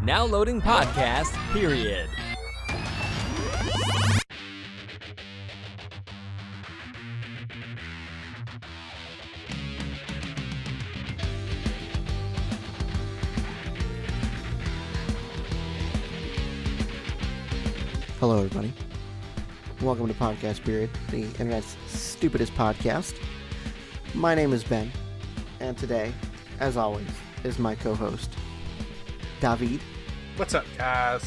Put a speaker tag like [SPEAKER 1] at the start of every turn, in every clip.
[SPEAKER 1] Now loading podcast, period.
[SPEAKER 2] Hello, everybody. Welcome to Podcast Period, the internet's stupidest podcast. My name is Ben, and today, as always, is my co-host, David.
[SPEAKER 3] What's up, guys?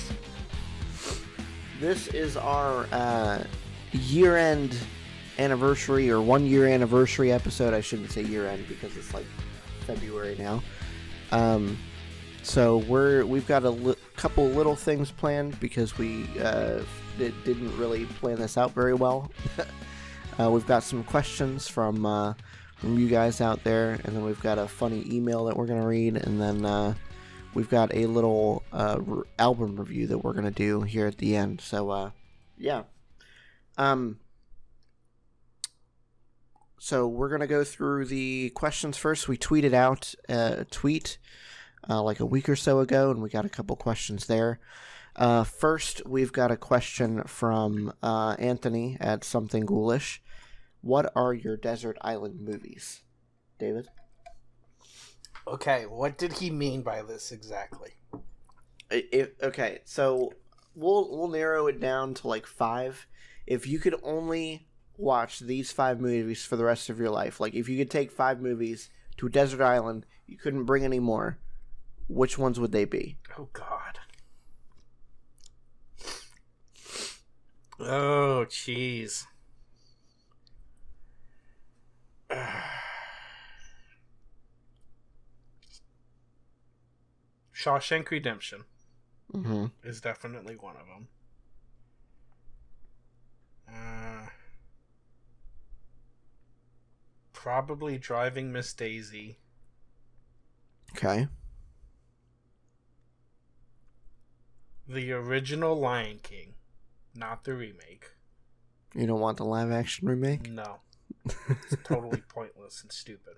[SPEAKER 2] This is our year-end anniversary, or 1 year anniversary episode. I shouldn't say year-end because it's like February now. So we've got a couple little things planned because we didn't really plan this out very well. We've got some questions from you guys out there, and then we've got a funny email that we're gonna read, and then we've got a little album review that we're gonna do here at the end. So yeah. So we're gonna go through the questions first. We tweeted out a tweet like a week or so ago, and we got a couple questions there. First, we've got a question from Anthony at Something Ghoulish. What are your desert island movies, David?
[SPEAKER 3] Okay, what did he mean by this exactly?
[SPEAKER 2] Okay, so we'll narrow it down to like 5. If you could only watch these 5 movies for the rest of your life, like if you could take 5 movies to a desert island, you couldn't bring any more, which ones would they be?
[SPEAKER 3] Oh, God. Oh, jeez. Shawshank Redemption is definitely one of them. Probably Driving Miss Daisy.
[SPEAKER 2] Okay.
[SPEAKER 3] The original Lion King, not the remake.
[SPEAKER 2] You don't want the live action remake?
[SPEAKER 3] No. It's totally pointless and stupid.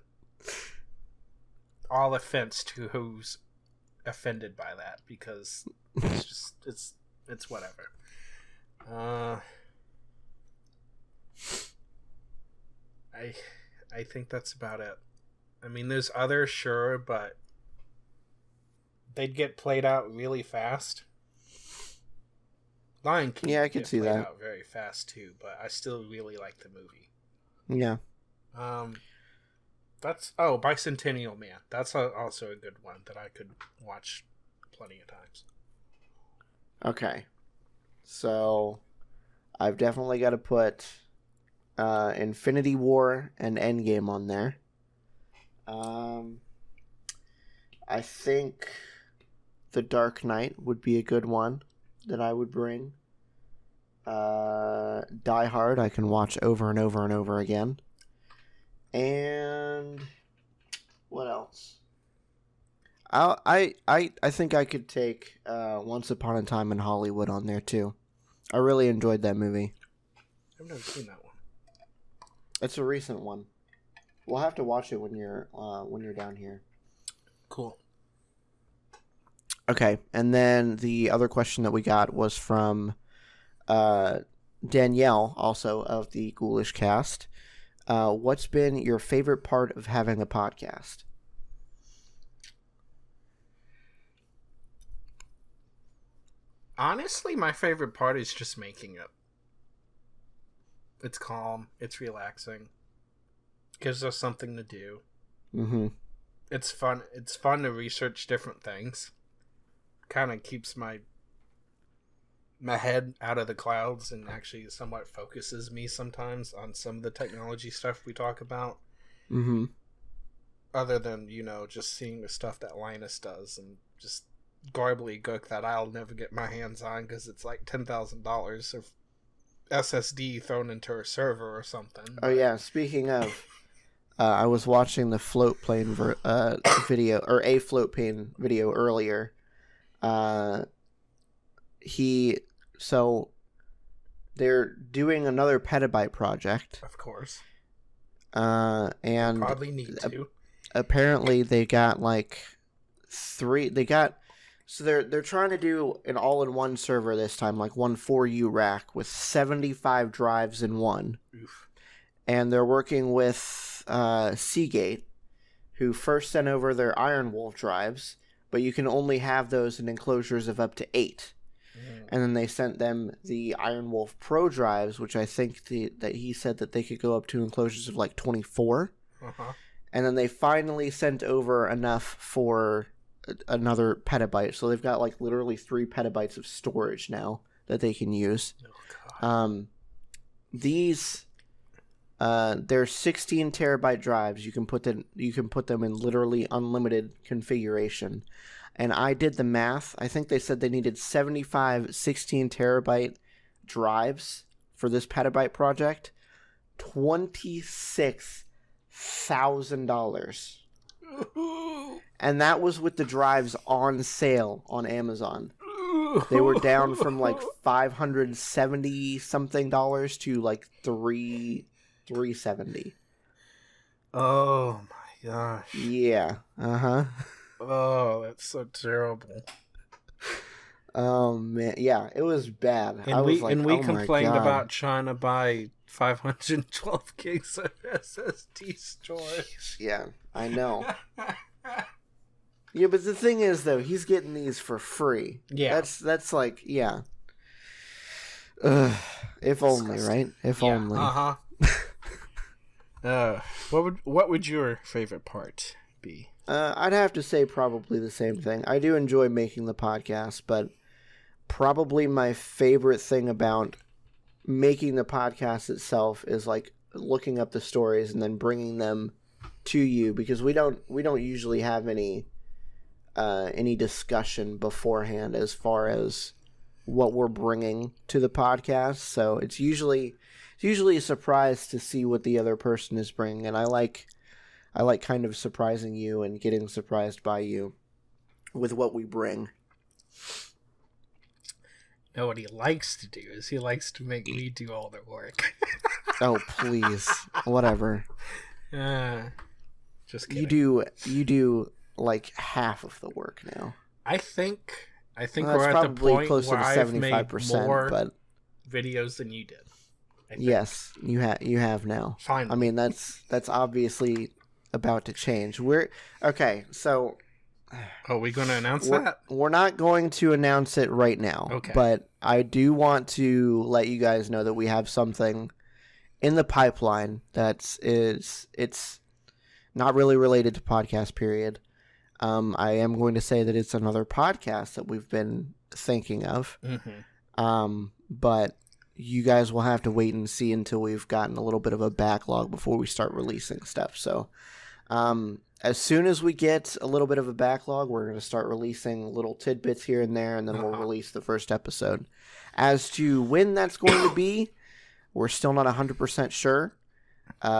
[SPEAKER 3] All offense to who's offended by that, because it's just it's whatever. I think that's about it. I mean, there's others, sure, but they'd get played out really fast. Lion King,
[SPEAKER 2] yeah, I could see that
[SPEAKER 3] out very fast too, but I still really like the movie.
[SPEAKER 2] Yeah.
[SPEAKER 3] That's Bicentennial Man. That's also a good one that I could watch plenty of times.
[SPEAKER 2] Okay, so I've definitely got to put Infinity War and Endgame on there. I think The Dark Knight would be a good one that I would bring. Die Hard I can watch over and over and over again. And what else? I think I could take Once Upon a Time in Hollywood on there too. I really enjoyed that movie.
[SPEAKER 3] I've never seen that one.
[SPEAKER 2] It's a recent one. We'll have to watch it when you're down here.
[SPEAKER 3] Cool.
[SPEAKER 2] Okay, and then the other question that we got was from Danielle, also of the Ghoulish Cast. What's been your favorite part of having a podcast?
[SPEAKER 3] Honestly, my favorite part is just making it. It's calm. It's relaxing. Gives us something to do.
[SPEAKER 2] Mm-hmm.
[SPEAKER 3] It's fun. It's fun to research different things. Kind of keeps my head out of the clouds and actually somewhat focuses me sometimes on some of the technology stuff we talk about.
[SPEAKER 2] Mm-hmm.
[SPEAKER 3] Other than, just seeing the stuff that Linus does and just gobbledygook that I'll never get my hands on because it's like $10,000 of SSD thrown into a server or something.
[SPEAKER 2] Oh yeah, speaking of, I was watching the float plane video, or a float plane video earlier. So they're doing another petabyte project.
[SPEAKER 3] Of course.
[SPEAKER 2] And
[SPEAKER 3] probably need to.
[SPEAKER 2] Apparently they got like 3. They got So they're trying to do an all-in-one server this time, like one 4U rack with 75 drives in one.
[SPEAKER 3] Oof.
[SPEAKER 2] And they're working with Seagate, who first sent over their Iron Wolf drives, but you can only have those in enclosures of up to 8. And then they sent them the Iron Wolf Pro drives, which I think that he said that they could go up to enclosures of like 24.
[SPEAKER 3] Uh-huh.
[SPEAKER 2] And then they finally sent over enough for another petabyte. So they've got like literally 3 petabytes of storage now that they can use.
[SPEAKER 3] Oh, God.
[SPEAKER 2] These they're 16 terabyte drives. You can put them in literally unlimited configuration. And I did the math. I think they said they needed 75 16 terabyte drives for this petabyte project. $26,000. And that was with the drives on sale on Amazon. They were down from like $570 something to like $370.
[SPEAKER 3] Oh my gosh.
[SPEAKER 2] Yeah. Uh-huh.
[SPEAKER 3] Oh, that's so terrible.
[SPEAKER 2] Oh man, yeah, it was bad.
[SPEAKER 3] And we complained about trying to buy 512 gigs of SSD storage.
[SPEAKER 2] Yeah, I know. Yeah, but the thing is, though, he's getting these for free.
[SPEAKER 3] Yeah,
[SPEAKER 2] that's like, yeah. If only, right? If only.
[SPEAKER 3] What would your favorite part be?
[SPEAKER 2] I'd have to say probably the same thing. I do enjoy making the podcast, but probably my favorite thing about making the podcast itself is like looking up the stories and then bringing them to you, because we don't usually have any discussion beforehand as far as what we're bringing to the podcast. So it's usually a surprise to see what the other person is bringing, and I like kind of surprising you and getting surprised by you with what we bring.
[SPEAKER 3] No, what he likes to do is he likes to make me do all the work.
[SPEAKER 2] Oh, please. Whatever.
[SPEAKER 3] Just kidding.
[SPEAKER 2] You do like half of the work now.
[SPEAKER 3] I think
[SPEAKER 2] Well,
[SPEAKER 3] we're at the point
[SPEAKER 2] closer
[SPEAKER 3] where
[SPEAKER 2] to
[SPEAKER 3] I've made
[SPEAKER 2] 75%,
[SPEAKER 3] more
[SPEAKER 2] but
[SPEAKER 3] videos than you did.
[SPEAKER 2] yes, you have now.
[SPEAKER 3] Finally.
[SPEAKER 2] I mean, that's obviously about to change. Okay, so
[SPEAKER 3] are we going to announce that?
[SPEAKER 2] We're not going to announce it right now.
[SPEAKER 3] Okay.
[SPEAKER 2] But I do want to let you guys know that we have something in the pipeline it's not really related to Podcast Period. I am going to say that it's another podcast that we've been thinking of.
[SPEAKER 3] Mm-hmm.
[SPEAKER 2] But you guys will have to wait and see until we've gotten a little bit of a backlog before we start releasing stuff. So as soon as we get a little bit of a backlog, we're going to start releasing little tidbits here and there, and then we'll release the first episode. As to when that's going to be, we're still not 100% sure,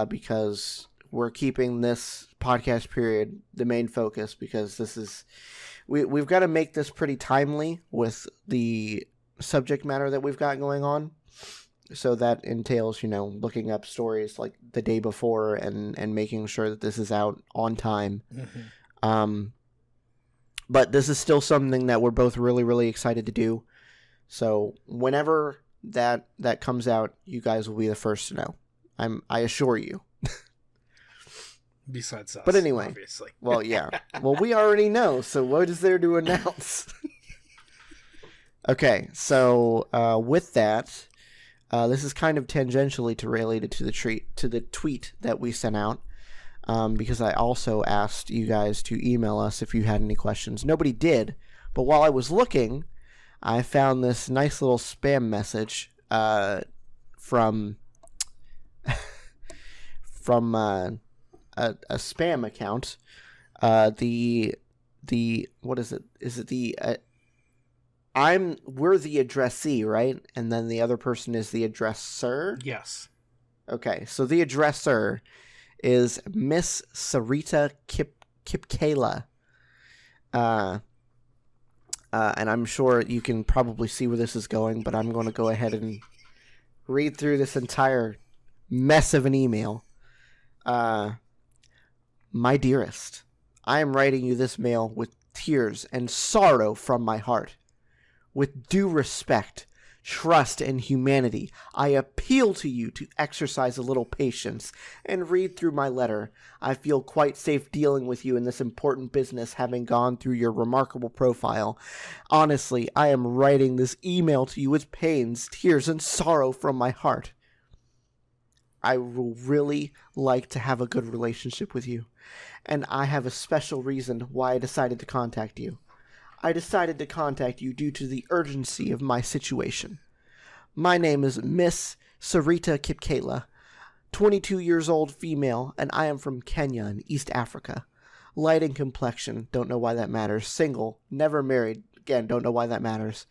[SPEAKER 2] because we're keeping this Podcast Period the main focus, because this is we've got to make this pretty timely with the subject matter that we've got going on. So that entails, looking up stories like the day before and making sure that this is out on time.
[SPEAKER 3] Mm-hmm.
[SPEAKER 2] But this is still something that we're both really, really excited to do. So whenever that comes out, you guys will be the first to know. I assure you.
[SPEAKER 3] Besides us.
[SPEAKER 2] But anyway.
[SPEAKER 3] Obviously.
[SPEAKER 2] Well, yeah. Well, we already know. So what is there to announce? Okay. So with that, this is kind of tangentially related to the tweet that we sent out, because I also asked you guys to email us if you had any questions. Nobody did, but while I was looking, I found this nice little spam message from a spam account. The what is it? Is it the we're the addressee, right? And then the other person is the addresser?
[SPEAKER 3] Yes.
[SPEAKER 2] Okay, so the addresser is Miss Sarita Kipkala. And I'm sure you can probably see where this is going, but I'm going to go ahead and read through this entire mess of an email. My dearest, I am writing you this mail with tears, and sorrow from my heart. With due respect, trust, and humanity, I appeal to you to exercise a little patience and read through my letter. I feel quite safe dealing with you in this important business, having gone through your remarkable profile. Honestly, I am writing this email to you with pains, tears, and sorrow from my heart. I will really like to have a good relationship with you, and I have a special reason why I decided to contact you. I decided to contact you due to the urgency of my situation. My name is Miss Sarita Kipkela, 22 years old, female, and I am from Kenya in East Africa. Light in complexion, don't know why that matters. Single, never married, again, don't know why that matters.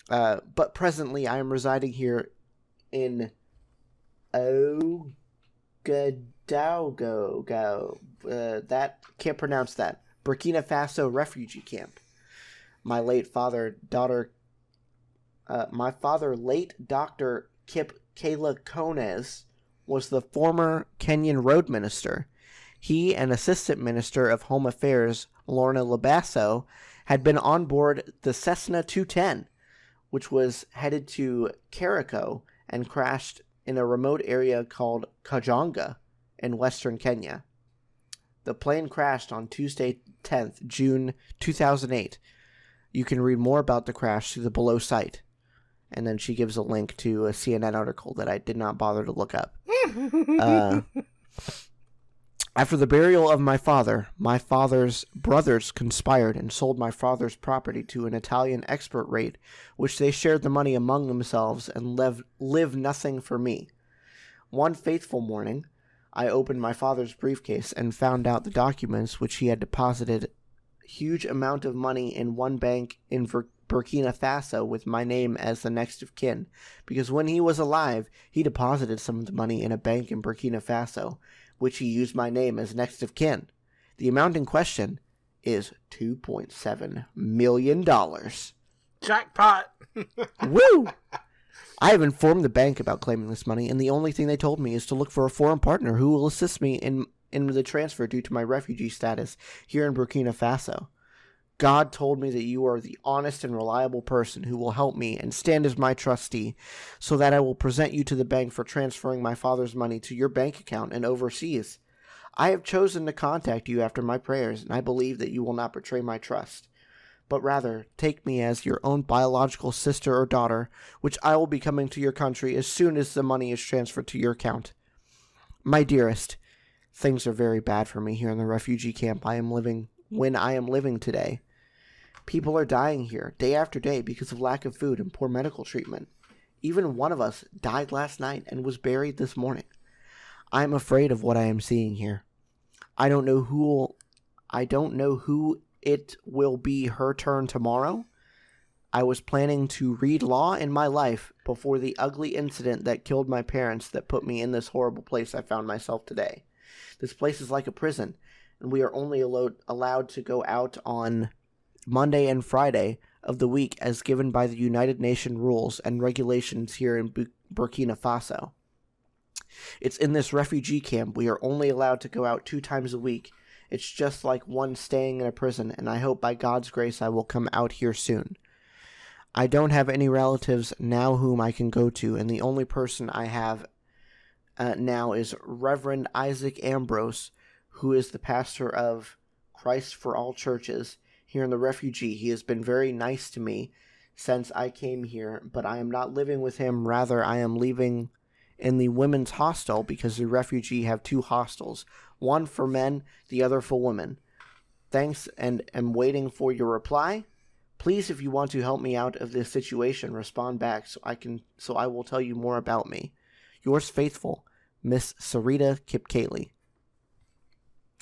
[SPEAKER 2] But presently I am residing here in Ouagadougou. That, can't pronounce that. Burkina Faso refugee camp. My father, late Dr. Kip Kayla Kones, was the former Kenyan road minister. He and Assistant Minister of Home Affairs, Lorna Labasso, had been on board the Cessna 210, which was headed to Kericho and crashed in a remote area called Kajonga in western Kenya. The plane crashed on Tuesday, 10th June 2008. You can read more about the crash through the below site. And then she gives a link to a CNN article that I did not bother to look up. After the burial of my father's brothers conspired and sold my father's property to an Italian expert rate, which they shared the money among themselves and live nothing for me. One fateful morning, I opened my father's briefcase and found out the documents which he had deposited huge amount of money in one bank in Burkina Faso with my name as the next of kin, because when he was alive, he deposited some of the money in a bank in Burkina Faso, which he used my name as next of kin. The amount in question is $2.7 million.
[SPEAKER 3] Jackpot!
[SPEAKER 2] Woo! I have informed the bank about claiming this money, and the only thing they told me is to look for a foreign partner who will assist me in the transfer due to my refugee status here in Burkina Faso. God told me that you are the honest and reliable person who will help me and stand as my trustee, so that I will present you to the bank for transferring my father's money to your bank account and overseas. I have chosen to contact you after my prayers, and I believe that you will not betray my trust, but rather take me as your own biological sister or daughter, which I will be coming to your country as soon as the money is transferred to your account. My dearest, things are very bad for me here in the refugee camp I am living today. People are dying here day after day because of lack of food and poor medical treatment. Even one of us died last night and was buried this morning. I am afraid of what I am seeing here. I don't know who it will be her turn tomorrow. I was planning to read law in my life before the ugly incident that killed my parents that put me in this horrible place I found myself today. This place is like a prison, and we are only allowed to go out on Monday and Friday of the week as given by the United Nations rules and regulations here in Burkina Faso. It's in this refugee camp we are only allowed to go out 2 times a week. It's just like one staying in a prison, and I hope by God's grace I will come out here soon. I don't have any relatives now whom I can go to, and the only person I have now is Reverend Isaac Ambrose, who is the pastor of Christ for All Churches here in the refugee. He has been very nice to me since I came here, but I am not living with him. Rather, I am living in the women's hostel because the refugee have 2 hostels, one for men, the other for women. Thanks, and am waiting for your reply. Please, if you want to help me out of this situation, respond back so I will tell you more about me. Yours faithful, Miss Sarita Kipkeli.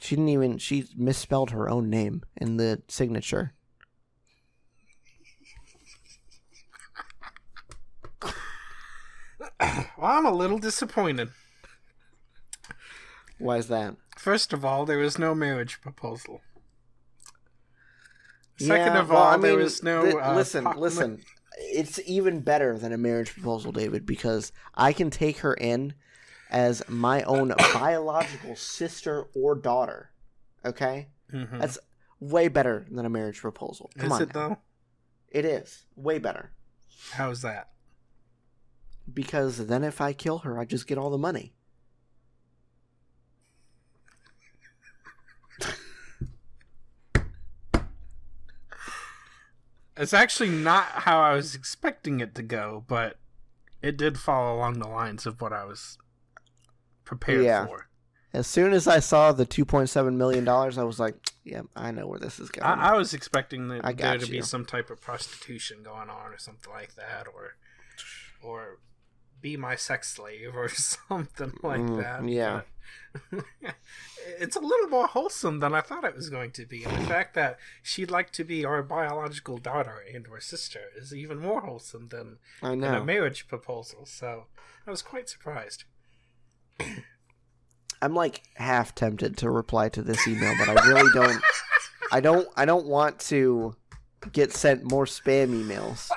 [SPEAKER 2] She misspelled her own name in the signature.
[SPEAKER 3] Well, I'm a little disappointed.
[SPEAKER 2] Why is that?
[SPEAKER 3] First of all, there was no marriage proposal. Second of all, there was no...
[SPEAKER 2] Listen. It's even better than a marriage proposal, David, because I can take her in as my own biological sister or daughter. Okay?
[SPEAKER 3] Mm-hmm.
[SPEAKER 2] way better than a marriage proposal. Come on.
[SPEAKER 3] Is it though?
[SPEAKER 2] It is way better.
[SPEAKER 3] How's that?
[SPEAKER 2] Because then if I kill her, I just get all the money.
[SPEAKER 3] It's actually not how I was expecting it to go, but it did fall along the lines of what I was prepared for.
[SPEAKER 2] As soon as I saw the $2.7 million, I was like, yeah, I know where this is going.
[SPEAKER 3] I was expecting there to be
[SPEAKER 2] you.
[SPEAKER 3] some type of prostitution going on or something like that, or be my sex slave or something like that.
[SPEAKER 2] Yeah.
[SPEAKER 3] It's a little more wholesome than I thought it was going to be. And the fact that she'd like to be our biological daughter and or sister is even more wholesome than a marriage proposal. So I was quite surprised.
[SPEAKER 2] I'm like half tempted to reply to this email, but I really don't. I don't want to get sent more spam emails.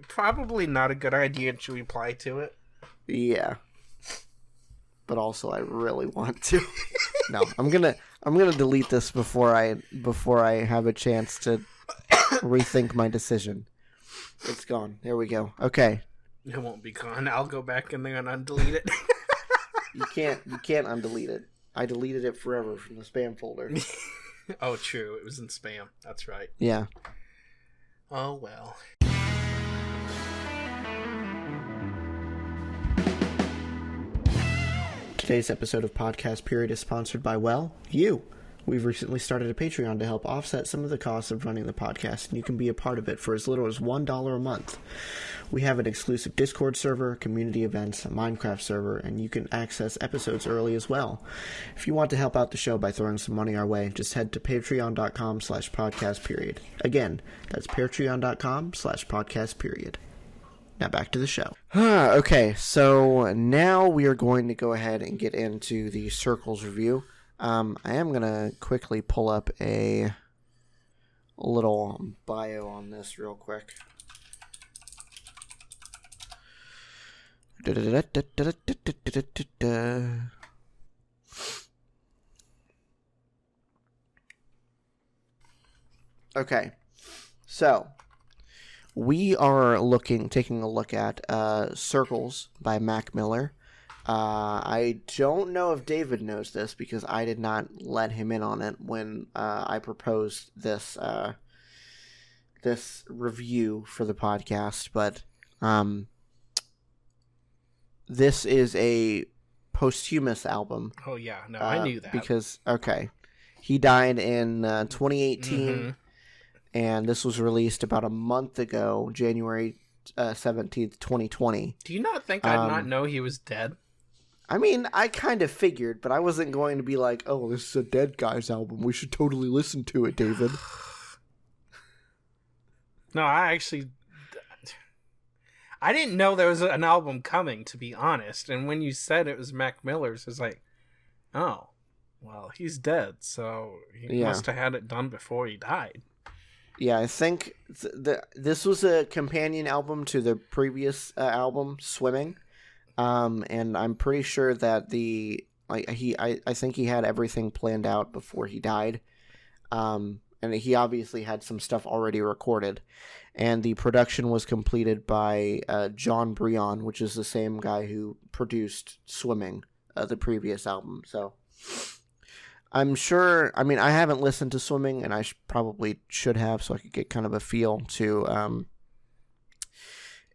[SPEAKER 3] Probably not a good idea to reply to it.
[SPEAKER 2] Yeah. But also, I really want to. No, I'm gonna delete this before I have a chance to rethink my decision. It's gone. There we go. Okay.
[SPEAKER 3] It won't be gone. I'll go back in there and undelete it.
[SPEAKER 2] You can't undelete it. I deleted it forever from the spam folder.
[SPEAKER 3] Oh, true. It was in spam. That's right.
[SPEAKER 2] Yeah.
[SPEAKER 3] Oh well.
[SPEAKER 2] Today's episode of Podcast Period is sponsored by, well, you. We've recently started a Patreon to help offset some of the costs of running the podcast, and you can be a part of it for as little as $1 a month. We have an exclusive Discord server, community events, a Minecraft server, and you can access episodes early as well. If you want to help out the show by throwing some money our way, just head to patreon.com/podcastperiod. Again, that's patreon.com/podcastperiod. Now back to the show. Okay, so now we are going to go ahead and get into the Circles review. I am going to quickly pull up a little bio on this real quick. Okay, so we are taking a look at Circles by Mac Miller. I don't know if David knows this because I did not let him in on it when I proposed this review for the podcast, but this is a posthumous album.
[SPEAKER 3] Oh yeah, no, I knew that.
[SPEAKER 2] Because, he died in 2018, and this was released about a month ago, January 17th, 2020.
[SPEAKER 3] Do you not think I'd not know he was dead?
[SPEAKER 2] I mean, I kind of figured, but I wasn't going to be like, oh, this is a dead guy's album. We should totally listen to it, David.
[SPEAKER 3] No, I didn't know there was an album coming, to be honest. And when you said it was Mac Miller's, I was like, oh, well, he's dead, so he must have had it done before he died.
[SPEAKER 2] Yeah, I think this was a companion album to the previous album, Swimming. And I'm pretty sure that I think he had everything planned out before he died. And he obviously had some stuff already recorded. And the production was completed by John Brion, which is the same guy who produced Swimming, the previous album. So I'm sure, I mean, I haven't listened to Swimming, and I probably should have, so I could get kind of a feel to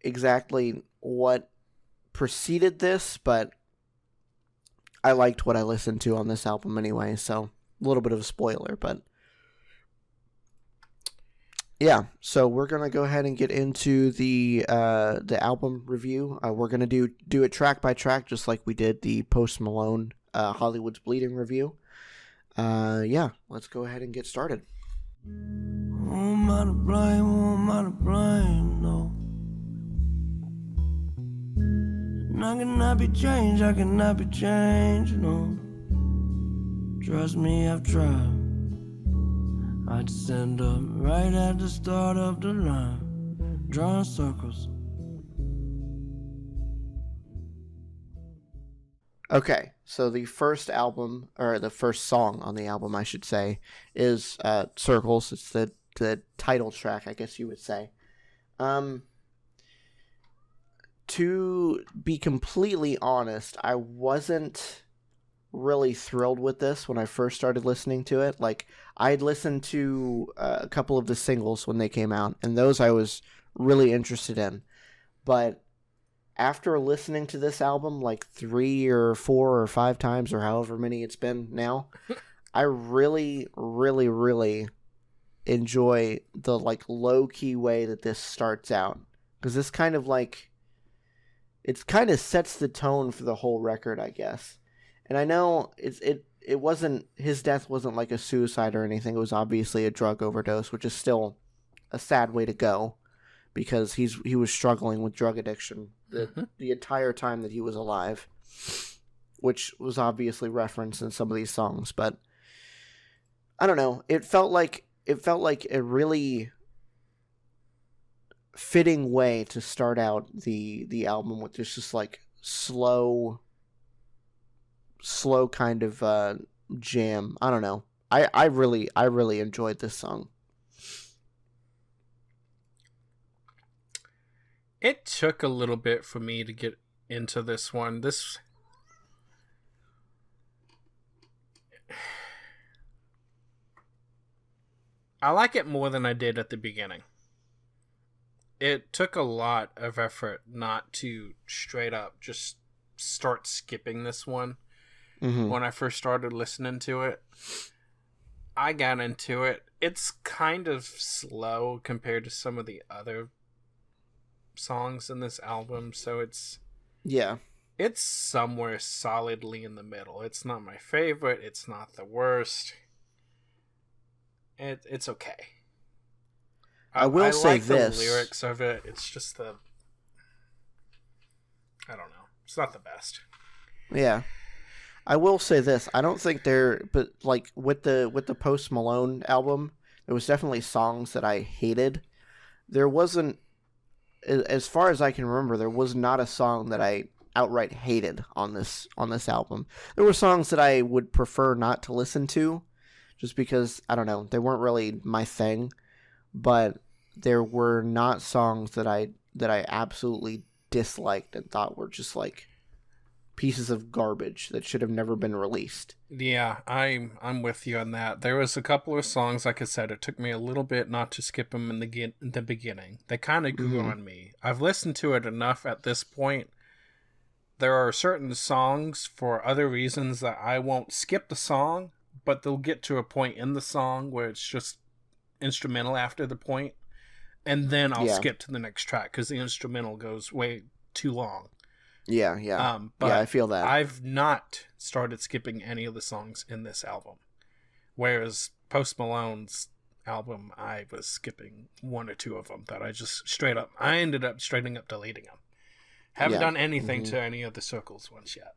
[SPEAKER 2] exactly what preceded this, but I liked what I listened to on this album anyway, so a little bit of a spoiler, but yeah, so we're gonna go ahead and get into the album review. We're gonna do it track by track, just like we did the Post Malone Hollywood's Bleeding review. Yeah, let's go ahead and get started.
[SPEAKER 4] Who am I to blame, no. And I cannot be changed, no. Trust me, I've tried. I'd stand up right at the start of the line, drawing circles.
[SPEAKER 2] Okay, so the first album, or the first song on the album, I should say, is Circles. It's the title track, I guess you would say. To be completely honest, I wasn't really thrilled with this when I first started listening to it. Like, I'd listened to a couple of the singles when they came out, and those I was really interested in. But after listening to this album like 3 or 4 or 5 times, or however many it's been now, I really, really, really enjoy the like low-key way that this starts out. Because this kind of like, it kind of sets the tone for the whole record, I guess. And I know it wasn't, his death wasn't like a suicide or anything. It was obviously a drug overdose, which is still a sad way to go, because he was struggling with drug addiction the entire time that he was alive, which was obviously referenced in some of these songs. But I don't know. It felt like a really fitting way to start out the album, with just like slow kind of jam. I don't know. I really enjoyed this song.
[SPEAKER 3] It took a little bit for me to get into this one. I like it more than I did at the beginning. It took a lot of effort not to straight up just start skipping this one.
[SPEAKER 2] Mm-hmm.
[SPEAKER 3] When I first started listening to it, I got into it. It's kind of slow compared to some of the other songs in this album, so it's somewhere solidly in the middle. It's not my favorite, it's not the worst. It's okay.
[SPEAKER 2] I will say
[SPEAKER 3] like
[SPEAKER 2] this.
[SPEAKER 3] The lyrics of it, it's just I don't know. It's not the best.
[SPEAKER 2] Yeah. I will say this. I don't think but like with the Post Malone album, there was definitely songs that I hated. There wasn't, as far as I can remember, there was not a song that I outright hated on this album. There were songs that I would prefer not to listen to, just because, I don't know, they weren't really my thing. But there were not songs that I absolutely disliked and thought were just like pieces of garbage that should have never been released.
[SPEAKER 3] Yeah, I'm with you on that. There was a couple of songs, like I said, it took me a little bit not to skip them in the beginning. They kind of grew on me. I've listened to it enough at this point. There are certain songs for other reasons that I won't skip the song, but they'll get to a point in the song where it's just instrumental after the point, and then I'll skip to the next track because the instrumental goes way too long.
[SPEAKER 2] Yeah.
[SPEAKER 3] But
[SPEAKER 2] yeah, I feel that.
[SPEAKER 3] I've not started skipping any of the songs in this album. Whereas Post Malone's album, I was skipping 1 or 2 of them that I ended up straighting up deleting them. Haven't done anything to any of the Circles ones yet.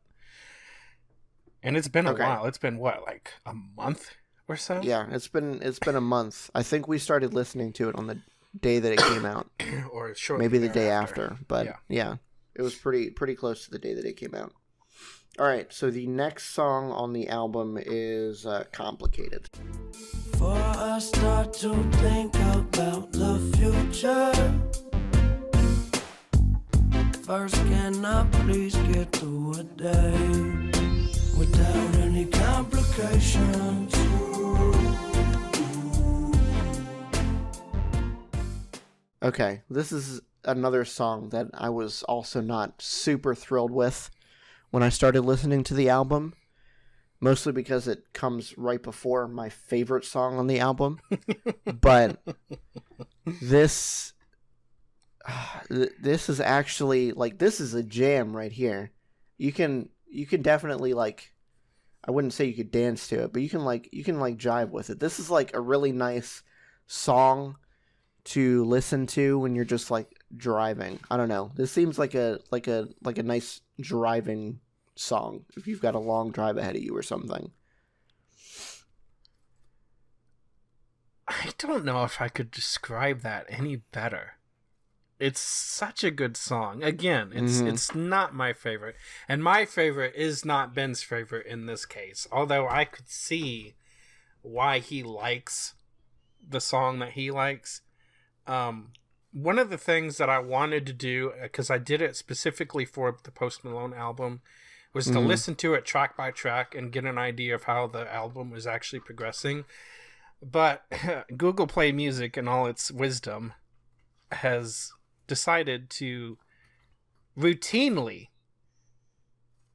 [SPEAKER 3] And it's been a while. It's been what, like a month or so?
[SPEAKER 2] Yeah, it's been a month. I think we started listening to it on the day that it came out.
[SPEAKER 3] Or shortly
[SPEAKER 2] maybe the day after. But yeah. It was pretty close to the day that it came out. All right, so the next song on the album is Complicated.
[SPEAKER 4] Before I start to think about the future, first can I please get through a day without any complications?
[SPEAKER 2] Okay, this is another song that I was also not super thrilled with when I started listening to the album, mostly because it comes right before my favorite song on the album. But this is actually, like, this is a jam right here. You can definitely, like, I wouldn't say you could dance to it, but you can jive with it. This is like a really nice song to listen to when you're just like driving. I don't know. This seems like a nice driving song if you've got a long drive ahead of you or something.
[SPEAKER 3] I don't know if I could describe that any better. It's such a good song. Again, it's not my favorite. And my favorite is not Ben's favorite in this case. Although I could see why he likes the song that he likes. One of the things that I wanted to do, because I did it specifically for the Post Malone album, was to listen to it track by track and get an idea of how the album was actually progressing. But Google Play Music, in all its wisdom, has decided to routinely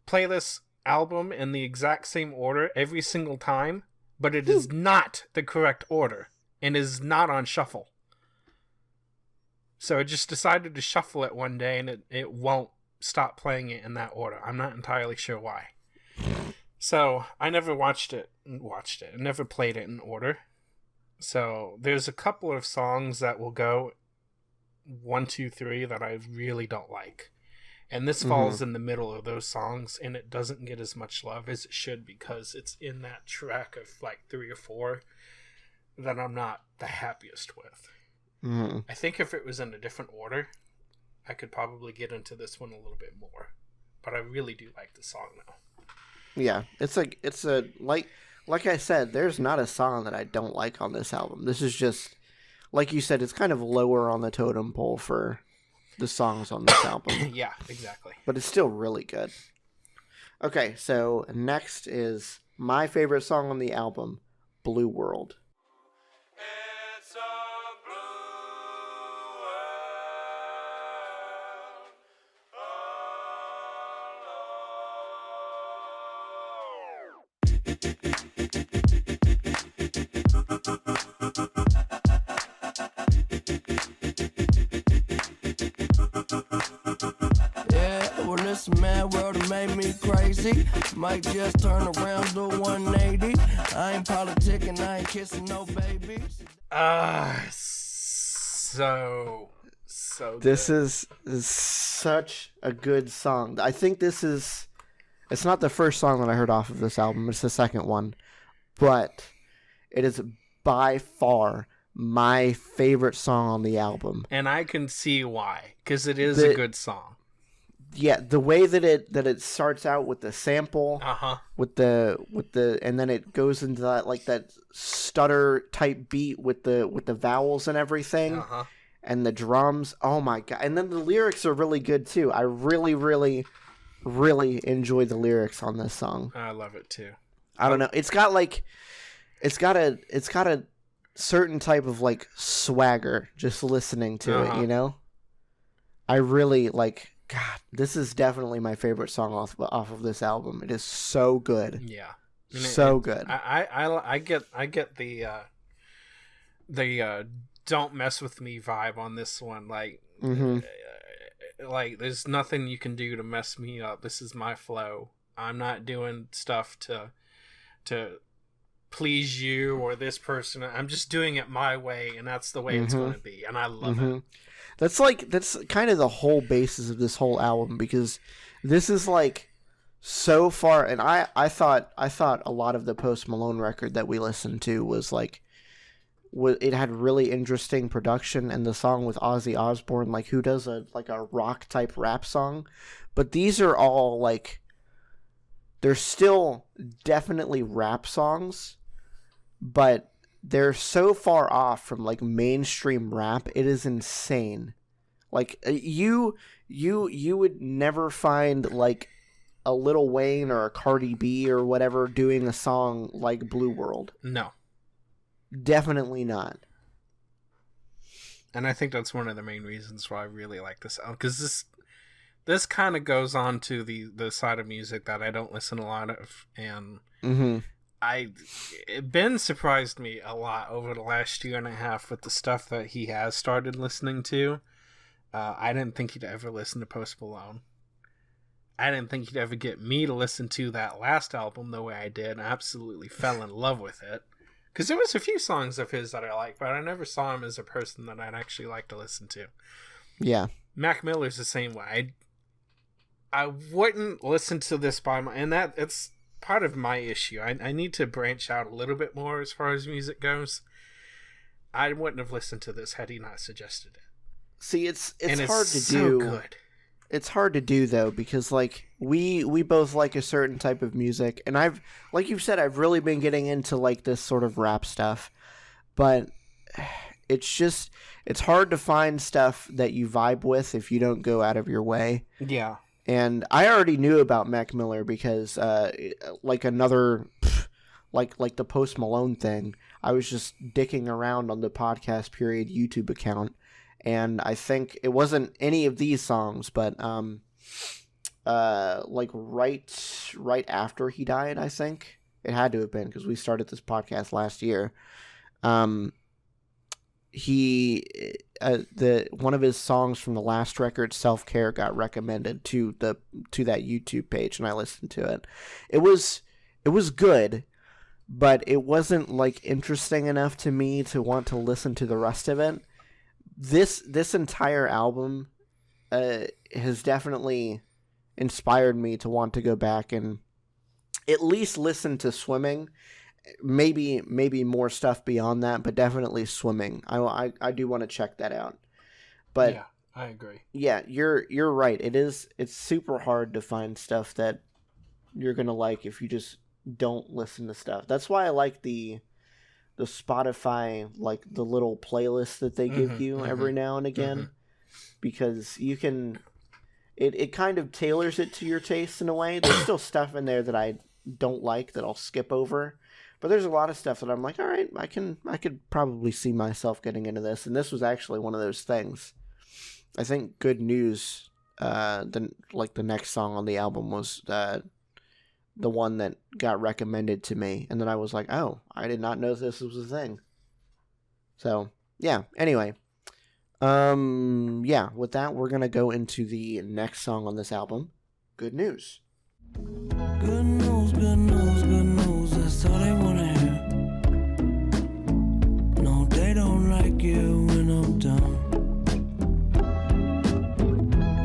[SPEAKER 3] play this album in the exact same order every single time, but it is not the correct order and is not on shuffle. So it just decided to shuffle it one day, and it won't stop playing it in that order. I'm not entirely sure why. So I never watched it. I never played it in order. So there's a couple of songs that will go 1, 2, 3 that I really don't like. And this falls in the middle of those songs, and it doesn't get as much love as it should because it's in that track of like 3 or 4 that I'm not the happiest with. I think if it was in a different order, I could probably get into this one a little bit more. But I really do like the song now.
[SPEAKER 2] Yeah, it's like I said, there's not a song that I don't like on this album. This is just, like you said, it's kind of lower on the totem pole for the songs on this album.
[SPEAKER 3] Yeah, exactly.
[SPEAKER 2] But it's still really good. Okay, so next is my favorite song on the album, Blue World.
[SPEAKER 4] It's a blue This mad world that made me crazy. Might just turn around to 180. I ain't politicking, I ain't kissing no babies.
[SPEAKER 3] So good.
[SPEAKER 2] This is such a good song. I think it's not the first song that I heard off of this album. It's the second one. But it is by far my favorite song on the album.
[SPEAKER 3] And I can see why, because it is a good song.
[SPEAKER 2] Yeah, the way that it starts out with the sample, with the and then it goes into that stutter type beat with the vowels and everything, and the drums. Oh my god! And then the lyrics are really good too. I really, really, really enjoy the lyrics on this song.
[SPEAKER 3] I love it too.
[SPEAKER 2] I don't know. It's got a certain type of like swagger just listening to it. You know, I really like. God, this is definitely my favorite song off of this album. It is so good.
[SPEAKER 3] Yeah,
[SPEAKER 2] good.
[SPEAKER 3] I get the don't mess with me vibe on this one. Like, like there's nothing you can do to mess me up. This is my flow. I'm not doing stuff to please you or this person. I'm just doing it my way, and that's the way it's going to be. And I love it. That's
[SPEAKER 2] kind of the whole basis of this whole album, because this is like so far, and I thought a lot of the Post Malone record that we listened to was like, it had really interesting production, and the song with Ozzy Osbourne, like who does a rock type rap song, but these are all like, they're still definitely rap songs, but they're so far off from like mainstream rap. It is insane. Like you would never find like a Lil Wayne or a Cardi B or whatever doing a song like Blue World.
[SPEAKER 3] No.
[SPEAKER 2] Definitely not.
[SPEAKER 3] And I think that's one of the main reasons why I really like this album, because this kind of goes on to the side of music that I don't listen a lot of, and Ben surprised me a lot over the last year and a half with the stuff that he has started listening to. I didn't think he'd ever listen to Post Malone. I didn't think he'd ever get me to listen to that last album the way I did. I absolutely fell in love with it. Because there was a few songs of his that I like, but I never saw him as a person that I'd actually like to listen to.
[SPEAKER 2] Yeah.
[SPEAKER 3] Mac Miller's the same way. I wouldn't listen to this and it's part of my issue. I need to branch out a little bit more as far as music goes. I wouldn't have listened to this had he not suggested it.
[SPEAKER 2] See, it's
[SPEAKER 3] and
[SPEAKER 2] hard to
[SPEAKER 3] so
[SPEAKER 2] do.
[SPEAKER 3] Good.
[SPEAKER 2] It's hard to do though, because like we both like a certain type of music, and I've, like you've said, I've really been getting into like this sort of rap stuff, but it's hard to find stuff that you vibe with if you don't go out of your way.
[SPEAKER 3] Yeah.
[SPEAKER 2] And I already knew about Mac Miller because like another like the Post Malone thing, I was just dicking around on the Podcast Period YouTube account, and I think it wasn't any of these songs, but like right after he died, I think it had to have been, because we started this podcast last year. He one of his songs from the last record, Self Care, got recommended to that YouTube page, and I listened to it. It was good, but it wasn't like interesting enough to me to want to listen to the rest of it. This entire album has definitely inspired me to want to go back and at least listen to Swimming. Maybe more stuff beyond that, but definitely Swimming. I do want to check that out. But
[SPEAKER 3] yeah, I agree.
[SPEAKER 2] Yeah, you're right. It's super hard to find stuff that you're gonna like if you just don't listen to stuff. That's why I like the Spotify, like the little playlist that they give you every now and again, because you can. It kind of tailors it to your taste in a way. There's still stuff in there that I don't like that I'll skip over. But there's a lot of stuff that I'm like, all right, I could probably see myself getting into this, and this was actually one of those things. I think Good News, the next song on the album was the one that got recommended to me, and then I was like, oh, I did not know this was a thing. So yeah. Anyway, with that, we're gonna go into the next song on this album, Good News.
[SPEAKER 4] Good news, good news, good news, that's all they wanna hear. No, they don't like you when I'm down,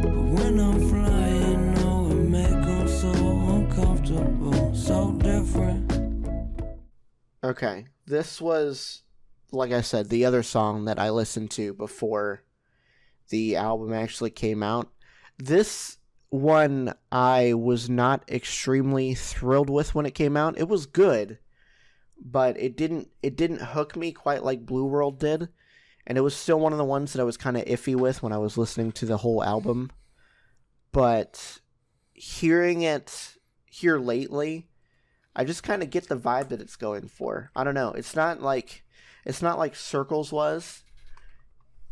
[SPEAKER 4] but when I'm flying, no, it make them so uncomfortable, so different.
[SPEAKER 2] Okay, this was, like I said, the other song that I listened to before the album actually came out. This one I was not extremely thrilled with when it came out. It was good, but it didn't hook me quite like Blue World did, and it was still one of the ones that I was kind of iffy with when I was listening to the whole album. But hearing it here lately, I just kind of get the vibe that it's going for. I don't know. It's not like Circles was.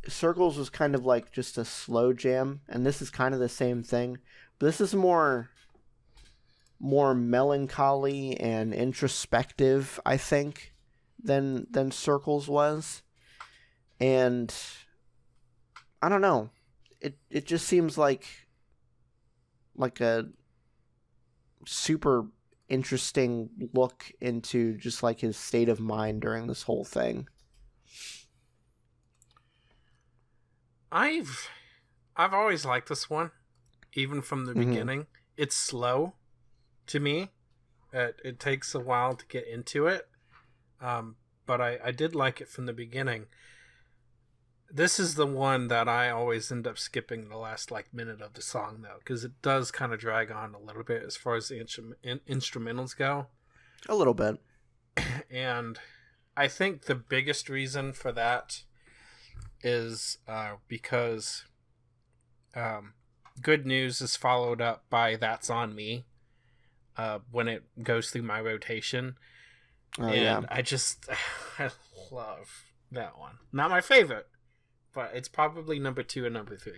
[SPEAKER 2] Circles was kind of like just a slow jam, and this is kind of the same thing. But this is more melancholy and introspective, I think, than Circles was. And I don't know. It just seems like a super interesting look into just like his state of mind during this whole thing.
[SPEAKER 3] I've always liked this one, even from the beginning. It's slow to me. It takes a while to get into it, but I did like it from the beginning. This is the one that I always end up skipping the last minute of the song, though, because it does kind of drag on a little bit as far as the instrumentals go.
[SPEAKER 2] A little bit.
[SPEAKER 3] And I think the biggest reason for that is because Good News is followed up by That's On Me when it goes through my rotation. I love that one. Not my favorite, but it's probably number 2 and number 3.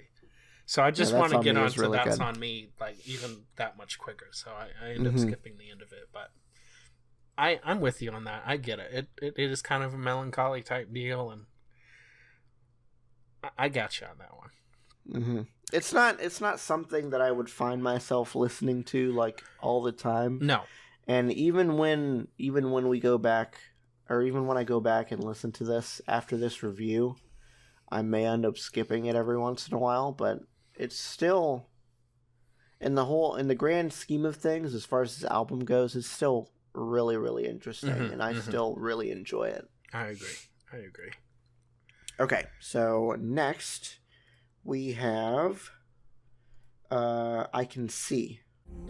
[SPEAKER 3] So I just want to get on to really That's good. On Me even that much quicker. So I end up skipping the end of it. But I'm with you on that. I get it. It is kind of a melancholy type deal, and I got you on that one.
[SPEAKER 2] Mm-hmm. It's not something that I would find myself listening to all the time.
[SPEAKER 3] No.
[SPEAKER 2] And even when we go back, or even when I go back and listen to this after this review, I may end up skipping it every once in a while. But it's still, in the grand scheme of things, as far as this album goes, it's still really, really interesting, and I still really enjoy it.
[SPEAKER 3] I agree.
[SPEAKER 2] Okay, so next we have I Can See.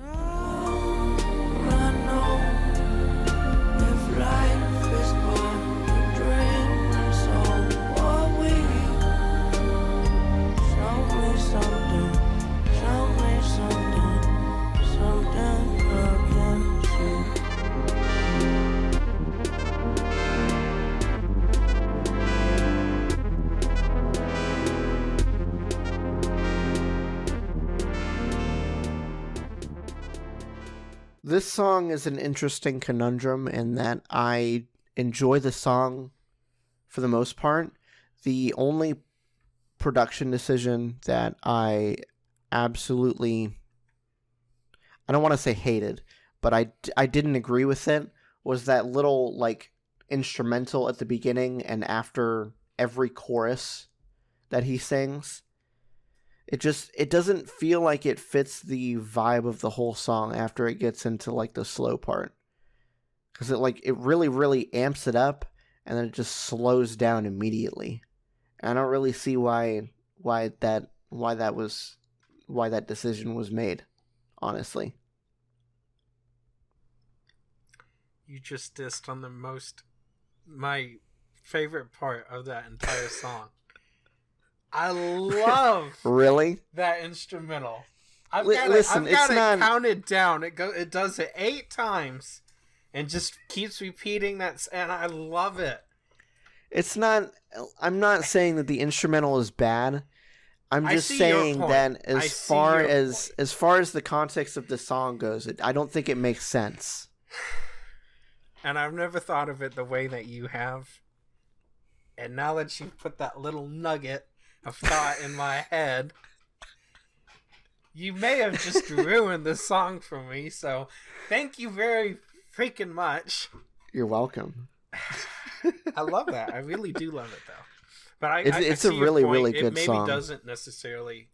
[SPEAKER 4] I know if life is but a dream, so what we show me something I can see.
[SPEAKER 2] This song is an interesting conundrum in that I enjoy the song for the most part. The only production decision that I absolutely, I don't want to say hated, but I didn't agree with it, was that little like instrumental at the beginning and after every chorus that he sings. It doesn't feel like it fits the vibe of the whole song after it gets into like the slow part. Cuz it really really amps it up and then it just slows down immediately. And I don't really see why that decision was made, honestly.
[SPEAKER 3] You just dissed on my favorite part of that entire song. I love
[SPEAKER 2] Really?
[SPEAKER 3] that instrumental. I've
[SPEAKER 2] Listen,
[SPEAKER 3] got
[SPEAKER 2] it's
[SPEAKER 3] it
[SPEAKER 2] not
[SPEAKER 3] counted down. It does it 8 times, and just keeps repeating that, and I love it.
[SPEAKER 2] It's not. I'm not saying that the instrumental is bad. I'm
[SPEAKER 3] I
[SPEAKER 2] just
[SPEAKER 3] see your
[SPEAKER 2] saying
[SPEAKER 3] point.
[SPEAKER 2] that
[SPEAKER 3] I see your point.
[SPEAKER 2] as far as the context of the song goes, I don't think it makes sense.
[SPEAKER 3] And I've never thought of it the way that you have. And now that you've put that little nugget of thought in my head, you may have just ruined the song for me. So thank you very freaking much.
[SPEAKER 2] You're welcome.
[SPEAKER 3] I love that. I really do love it, though. But
[SPEAKER 2] It's
[SPEAKER 3] I
[SPEAKER 2] a
[SPEAKER 3] see your
[SPEAKER 2] really,
[SPEAKER 3] point.
[SPEAKER 2] really good
[SPEAKER 3] It maybe
[SPEAKER 2] song.
[SPEAKER 3] doesn't necessarily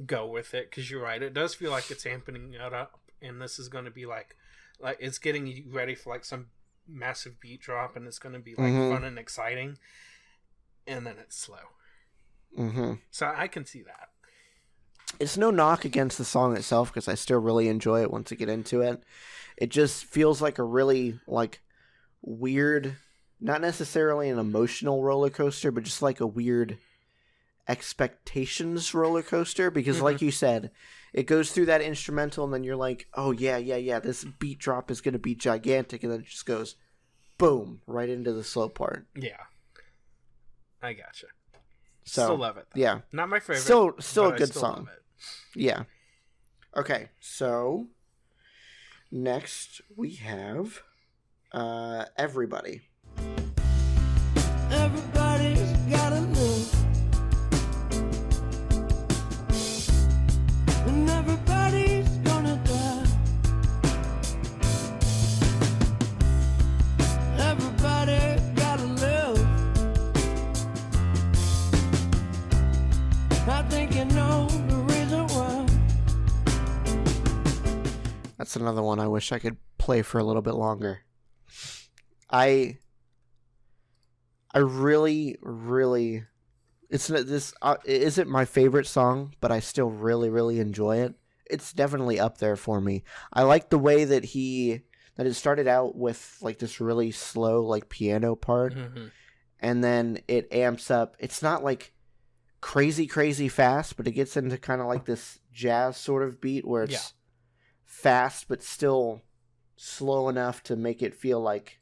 [SPEAKER 3] go with it, because you're right. It does feel like it's amping it up, and this is going to be like it's getting you ready for like some massive beat drop, and it's going to be like fun and exciting, and then it's slow.
[SPEAKER 2] Mm-hmm.
[SPEAKER 3] So I can see that.
[SPEAKER 2] It's no knock against the song itself because I still really enjoy it once I get into it. It just feels like a really like weird, not necessarily an emotional roller coaster, but just like a weird expectations roller coaster, because like you said, it goes through that instrumental and then you're like, oh yeah, this beat drop is going to be gigantic, and then it just goes boom right into the slow part.
[SPEAKER 3] Yeah, I gotcha.
[SPEAKER 2] So,
[SPEAKER 3] still love it, though.
[SPEAKER 2] Yeah,
[SPEAKER 3] not my favorite,
[SPEAKER 2] still
[SPEAKER 3] but
[SPEAKER 2] a good
[SPEAKER 3] I still
[SPEAKER 2] song.
[SPEAKER 3] love it.
[SPEAKER 2] Yeah. Okay, so next we have Everybody.
[SPEAKER 4] Everybody's gotta live, and everybody's gonna die. Everybody gotta live. I think you know the reason why.
[SPEAKER 2] That's another one I wish I could play for a little bit longer. I really it isn't my favorite song, but I still really enjoy it. It's definitely up there for me. I like the way that it started out with like this really slow like piano part, and then it amps up. It's not like crazy fast, but it gets into kind of like this jazz sort of beat where it's fast but still slow enough to make it feel like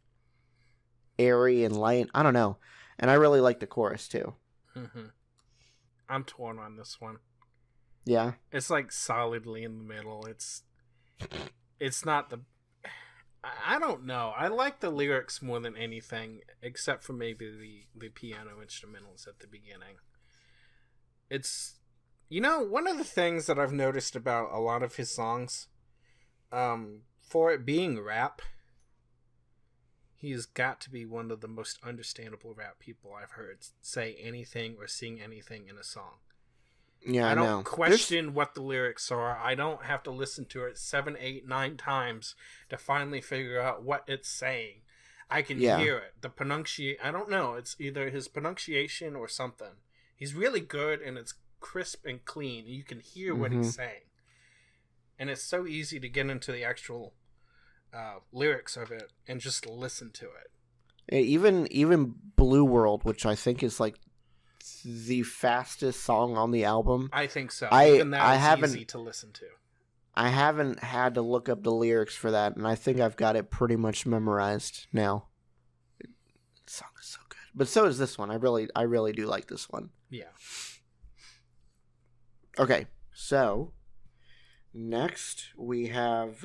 [SPEAKER 2] airy and light. I don't know. And I really like the chorus too.
[SPEAKER 3] I'm torn on this one.
[SPEAKER 2] Yeah.
[SPEAKER 3] It's like solidly in the middle. It's not the... I don't know. I like the lyrics more than anything, except for maybe the piano instrumentals at the beginning. It's... one of the things that I've noticed about a lot of his songs, for it being rap, he's got to be one of the most understandable rap people I've heard say anything or sing anything in a song.
[SPEAKER 2] Yeah,
[SPEAKER 3] I don't
[SPEAKER 2] know.
[SPEAKER 3] question what the lyrics are. I don't have to listen to it 7, 8, 9 times to finally figure out what it's saying. I can hear it. The I don't know. It's either his pronunciation or something. He's really good, and it's crisp and clean. You can hear what he's saying. And it's so easy to get into the actual lyrics of it and just listen to it.
[SPEAKER 2] Even Blue World, which I think is like the fastest song on the album.
[SPEAKER 3] I think so.
[SPEAKER 2] I
[SPEAKER 3] haven't easy to listen to.
[SPEAKER 2] I haven't had to look up the lyrics for that, and I think I've got it pretty much memorized now. The song is so good, but so is this one. I really do like this one.
[SPEAKER 3] Yeah.
[SPEAKER 2] Okay, so next we have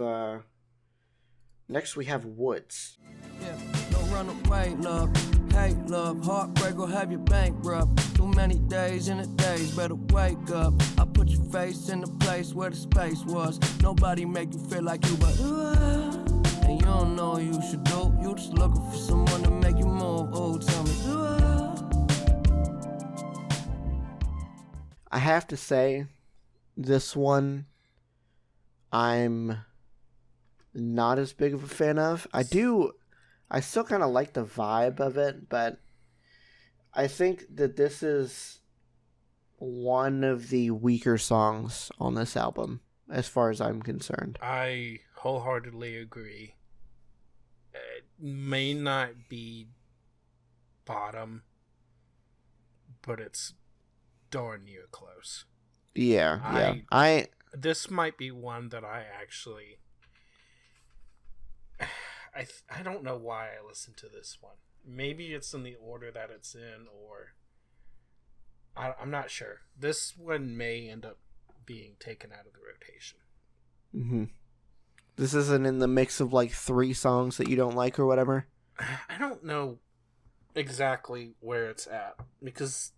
[SPEAKER 2] Woods.
[SPEAKER 4] Yeah, don't run away, love. Hate, love. Heartbreak will have you bankrupt. Too many days in a days, better wake up. I put your face in the place where the space was. Nobody make you feel like you, but and you don't know what you should do. You just looking for someone to make you move. Oh, tell me,
[SPEAKER 2] I have to say, this one, I'm not as big of a fan of. I still kind of like the vibe of it, but I think that this is one of the weaker songs on this album, as far as I'm concerned.
[SPEAKER 3] I wholeheartedly agree. It may not be bottom, but it's darn near close.
[SPEAKER 2] Yeah.
[SPEAKER 3] This might be one that I actually... I don't know why I listened to this one. Maybe it's in the order that it's in, or... I'm not sure. This one may end up being taken out of the rotation.
[SPEAKER 2] Mm-hmm. This isn't in the mix of like 3 songs that you don't like or whatever?
[SPEAKER 3] I don't know exactly where it's at, because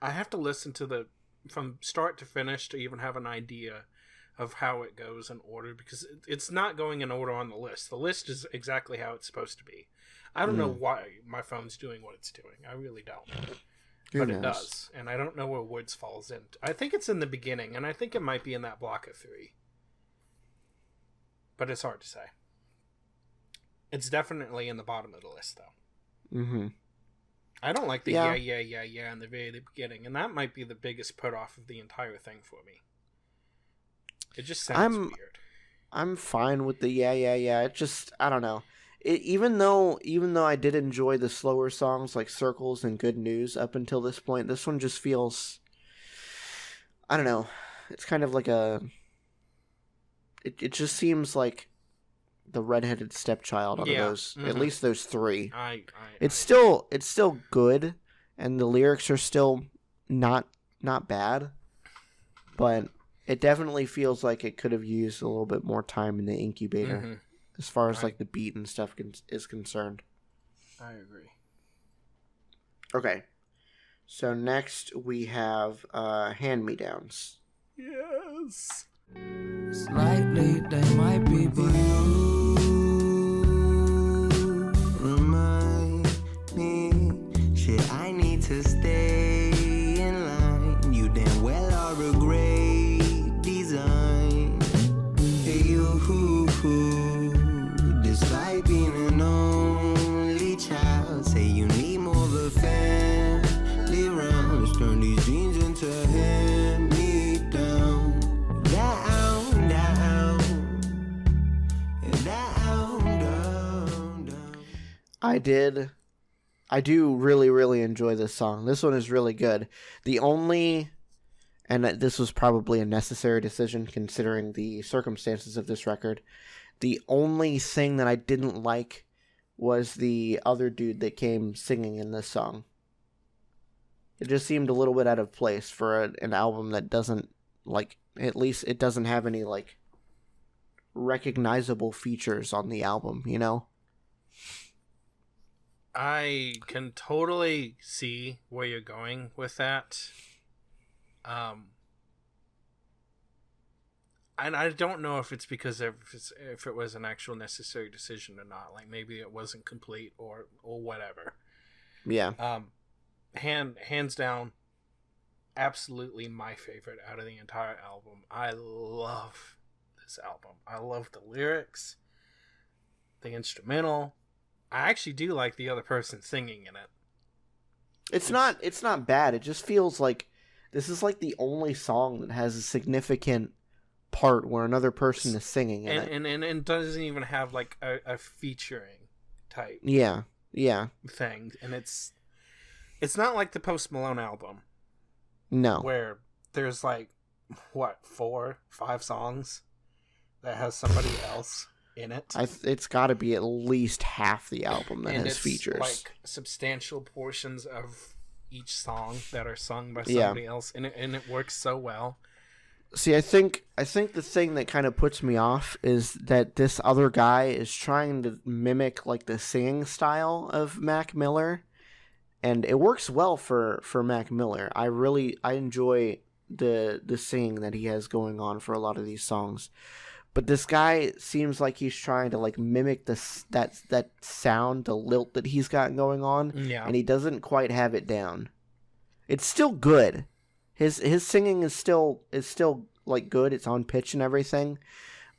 [SPEAKER 3] I have to listen to from start to finish to even have an idea of how it goes in order, because it's not going in order on the list. The list is exactly how it's supposed to be. I don't know why my phone's doing what it's doing. I really don't. But it does. And I don't know where Woods falls in. I think it's in the beginning, and I think it might be in that block of 3. But it's hard to say. It's definitely in the bottom of the list, though.
[SPEAKER 2] Mm-hmm.
[SPEAKER 3] I don't like the yeah in the very beginning, and that might be the biggest put off of the entire thing for me. It just sounds weird.
[SPEAKER 2] I'm fine with the yeah. It just, I don't know. Even though I did enjoy the slower songs like Circles and Good News up until this point, this one just feels, I don't know. It's kind of like it just seems like the redheaded stepchild out of those, at least those 3. It's still good, and the lyrics are still not bad, but it definitely feels like it could have used a little bit more time in the incubator, as far as like the beat and stuff is concerned.
[SPEAKER 3] I agree.
[SPEAKER 2] Okay, so next we have Hand-Me-Downs.
[SPEAKER 3] Yes.
[SPEAKER 4] Slightly, they might be, but you remind me. Shit, I need to stay in line. You damn well are a great design. Hey, you, despite being an only child, say you need more of a family round. Let's turn these jeans into hand-me-down.
[SPEAKER 2] I do really, really enjoy this song. This one is really good. And this was probably a necessary decision considering the circumstances of this record, the only thing that I didn't like was the other dude that came singing in this song. It just seemed a little bit out of place for an album that doesn't, like, at least it doesn't have any, like, recognizable features on the album, you know?
[SPEAKER 3] I can totally see where you're going with that. And I don't know if it's because if it was an actual necessary decision or not. Like, maybe it wasn't complete or whatever.
[SPEAKER 2] Yeah.
[SPEAKER 3] Hands down, absolutely my favorite out of the entire album. I love this album. I love the lyrics, the instrumental. I actually do like the other person singing in it.
[SPEAKER 2] It's not bad. It just feels like This is like the only song that has a significant part where another person is singing in it.
[SPEAKER 3] And doesn't even have like a featuring type
[SPEAKER 2] Yeah.
[SPEAKER 3] thing. And it's not like the Post Malone album.
[SPEAKER 2] No.
[SPEAKER 3] Where there's like, 4-5 songs that has somebody else in it.
[SPEAKER 2] It's got to be at least half the album that has features.
[SPEAKER 3] Like substantial portions of each song that are sung by somebody else, and it works so well.
[SPEAKER 2] See, I think the thing that kind of puts me off is that this other guy is trying to mimic like the singing style of Mac Miller, and it works well for Mac Miller. I enjoy the singing that he has going on for a lot of these songs. But this guy seems like he's trying to like mimic that sound, the lilt that he's got going on, and he doesn't quite have it down. It's still good. His singing is still like good. It's on pitch and everything,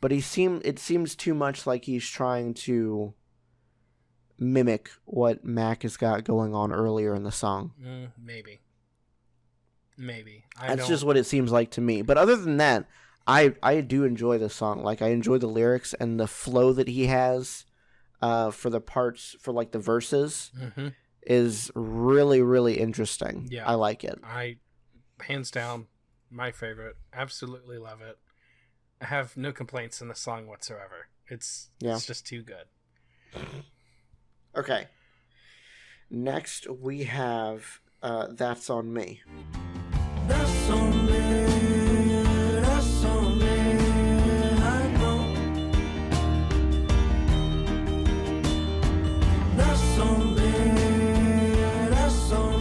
[SPEAKER 2] but it seems too much like he's trying to mimic what Mac has got going on earlier in the song.
[SPEAKER 3] Maybe.
[SPEAKER 2] That's just what it seems like to me. But other than that, I do enjoy this song. Like, I enjoy the lyrics and the flow that he has for the parts, for like the verses, is really, really interesting.
[SPEAKER 3] Yeah.
[SPEAKER 2] I like it.
[SPEAKER 3] Hands down, my favorite. Absolutely love it. I have no complaints in the song whatsoever. It's just too good.
[SPEAKER 2] Okay. Next, we have That's On Me.
[SPEAKER 4] That's on me, that's on me, I know. That's on me, it's all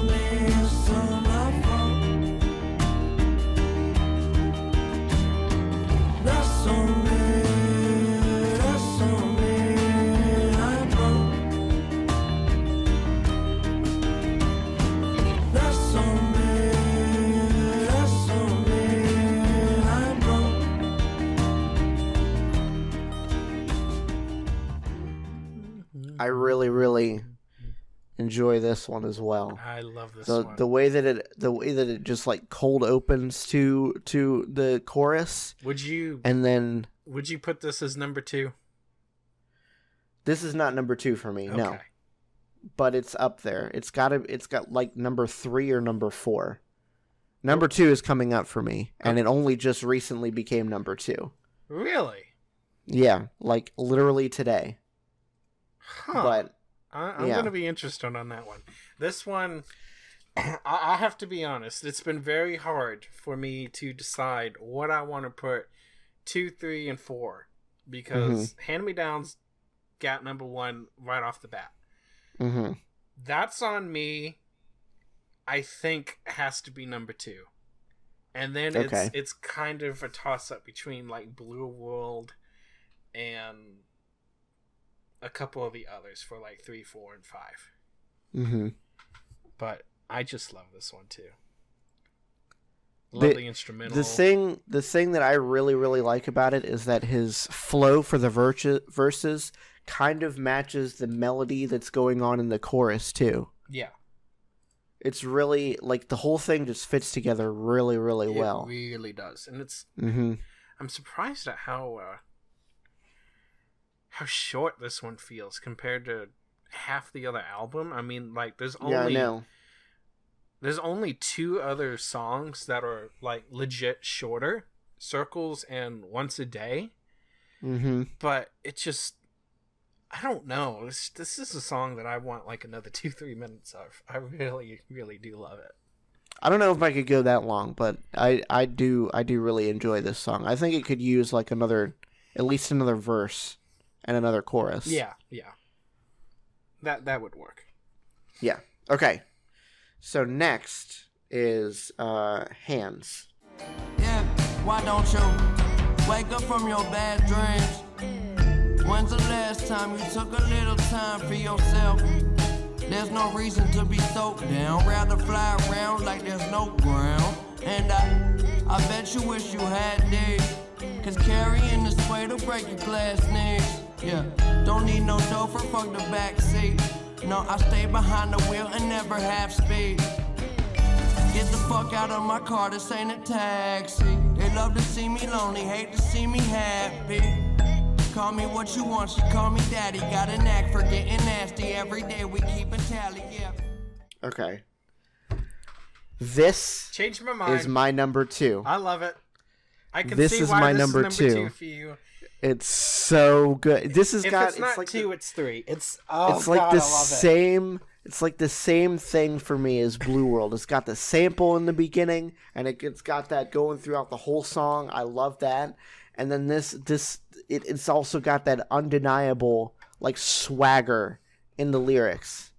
[SPEAKER 4] my fault. That's on me, I know. That's on me.
[SPEAKER 2] I really, really enjoy this one as well.
[SPEAKER 3] I love this one.
[SPEAKER 2] The way that it just like cold opens to the chorus.
[SPEAKER 3] Would you put this as number 2?
[SPEAKER 2] This is not number 2 for me, no. But it's up there. It's got like number 3 or number 4. Number 2 is coming up for me, and it only just recently became number 2.
[SPEAKER 3] Really?
[SPEAKER 2] Yeah, like literally today.
[SPEAKER 3] Huh.
[SPEAKER 2] But
[SPEAKER 3] I'm going to be interested on that one. This one, I have to be honest, it's been very hard for me to decide what I want to put 2, 3, and 4, because Hand Me Downs got number 1 right off the bat. That's On Me, I think, has to be number 2. And then it's kind of a toss-up between like Blue World and a couple of the others for like 3, 4, and 5. But I just love this one too. Love the instrumental.
[SPEAKER 2] The thing that I really, really like about it is that his flow for the verses kind of matches the melody that's going on in the chorus too. Yeah. It's really like the whole thing just fits together really, really well.
[SPEAKER 3] It really does. And it's I'm surprised at how short this one feels compared to half the other album. I mean, like there's only 2 other songs that are like legit shorter, Circles and Once a Day. But it just, I don't know. This is a song that I want like another 2-3 minutes of. I really, really do love it.
[SPEAKER 2] I don't know if I could go that long, but I do really enjoy this song. I think it could use like at least another verse and another chorus.
[SPEAKER 3] Yeah. That would work.
[SPEAKER 2] Yeah. Okay. So next is Hands.
[SPEAKER 4] Yeah, why don't you wake up from your bad dreams? When's the last time you took a little time for yourself? There's no reason to be so down. Rather fly around like there's no ground. And I bet you wish you had days. Cause carrying this weight will break your glass knees. Yeah, don't need no chauffeur, fuck the back seat. No, I stay behind the wheel and never have speed. Get the fuck out of my car, this ain't a taxi. They love to see me lonely, hate to see me happy. Call me what you want, she call me daddy. Got a knack for getting nasty. Every day we keep a tally, yeah.
[SPEAKER 2] Okay. This
[SPEAKER 3] Changed my mind.
[SPEAKER 2] is my number 2.
[SPEAKER 3] I love it. I can
[SPEAKER 2] This
[SPEAKER 3] see
[SPEAKER 2] is
[SPEAKER 3] why
[SPEAKER 2] my
[SPEAKER 3] this
[SPEAKER 2] number
[SPEAKER 3] is
[SPEAKER 2] two.
[SPEAKER 3] number 2 for you.
[SPEAKER 2] It's so good. This has
[SPEAKER 3] If
[SPEAKER 2] got
[SPEAKER 3] it's not
[SPEAKER 2] like
[SPEAKER 3] 2, it's 3. It's
[SPEAKER 2] it's like the same. It's like the same thing for me as Blue World. It's got the sample in the beginning, and it's got that going throughout the whole song. I love that. And then it's also got that undeniable like swagger in the lyrics.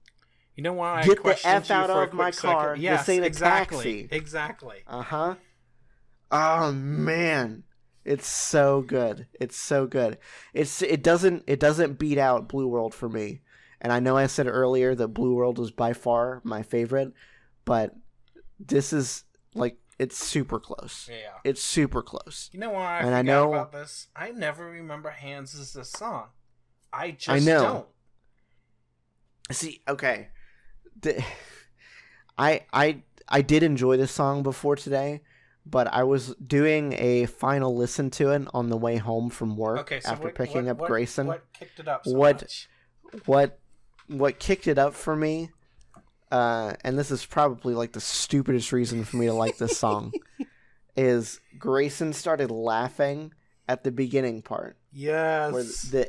[SPEAKER 3] You know why?
[SPEAKER 2] Get
[SPEAKER 3] I
[SPEAKER 2] the F
[SPEAKER 3] you
[SPEAKER 2] out
[SPEAKER 3] for a
[SPEAKER 2] of my
[SPEAKER 3] quick
[SPEAKER 2] car.
[SPEAKER 3] Second? Yes,
[SPEAKER 2] This ain't a
[SPEAKER 3] exactly.
[SPEAKER 2] taxi.
[SPEAKER 3] Exactly.
[SPEAKER 2] Uh-huh. Oh man. It's so good. It's so good. It doesn't beat out Blue World for me. And I know I said earlier that Blue World was by far my favorite, but this is like it's super close.
[SPEAKER 3] Yeah.
[SPEAKER 2] It's super close.
[SPEAKER 3] You know why I
[SPEAKER 2] And
[SPEAKER 3] forgot
[SPEAKER 2] I know
[SPEAKER 3] about this? I never remember Hands as a song. I just
[SPEAKER 2] know.
[SPEAKER 3] don't.
[SPEAKER 2] See, okay. I did enjoy this song before today, but I was doing a final listen to it on the way home from work
[SPEAKER 3] Okay, so
[SPEAKER 2] after picking up Grayson.
[SPEAKER 3] What kicked it up so
[SPEAKER 2] What-
[SPEAKER 3] much?
[SPEAKER 2] What kicked it up for me, and this is probably like the stupidest reason for me to like this song, is Grayson started laughing at the beginning part.
[SPEAKER 3] Yes.
[SPEAKER 2] Where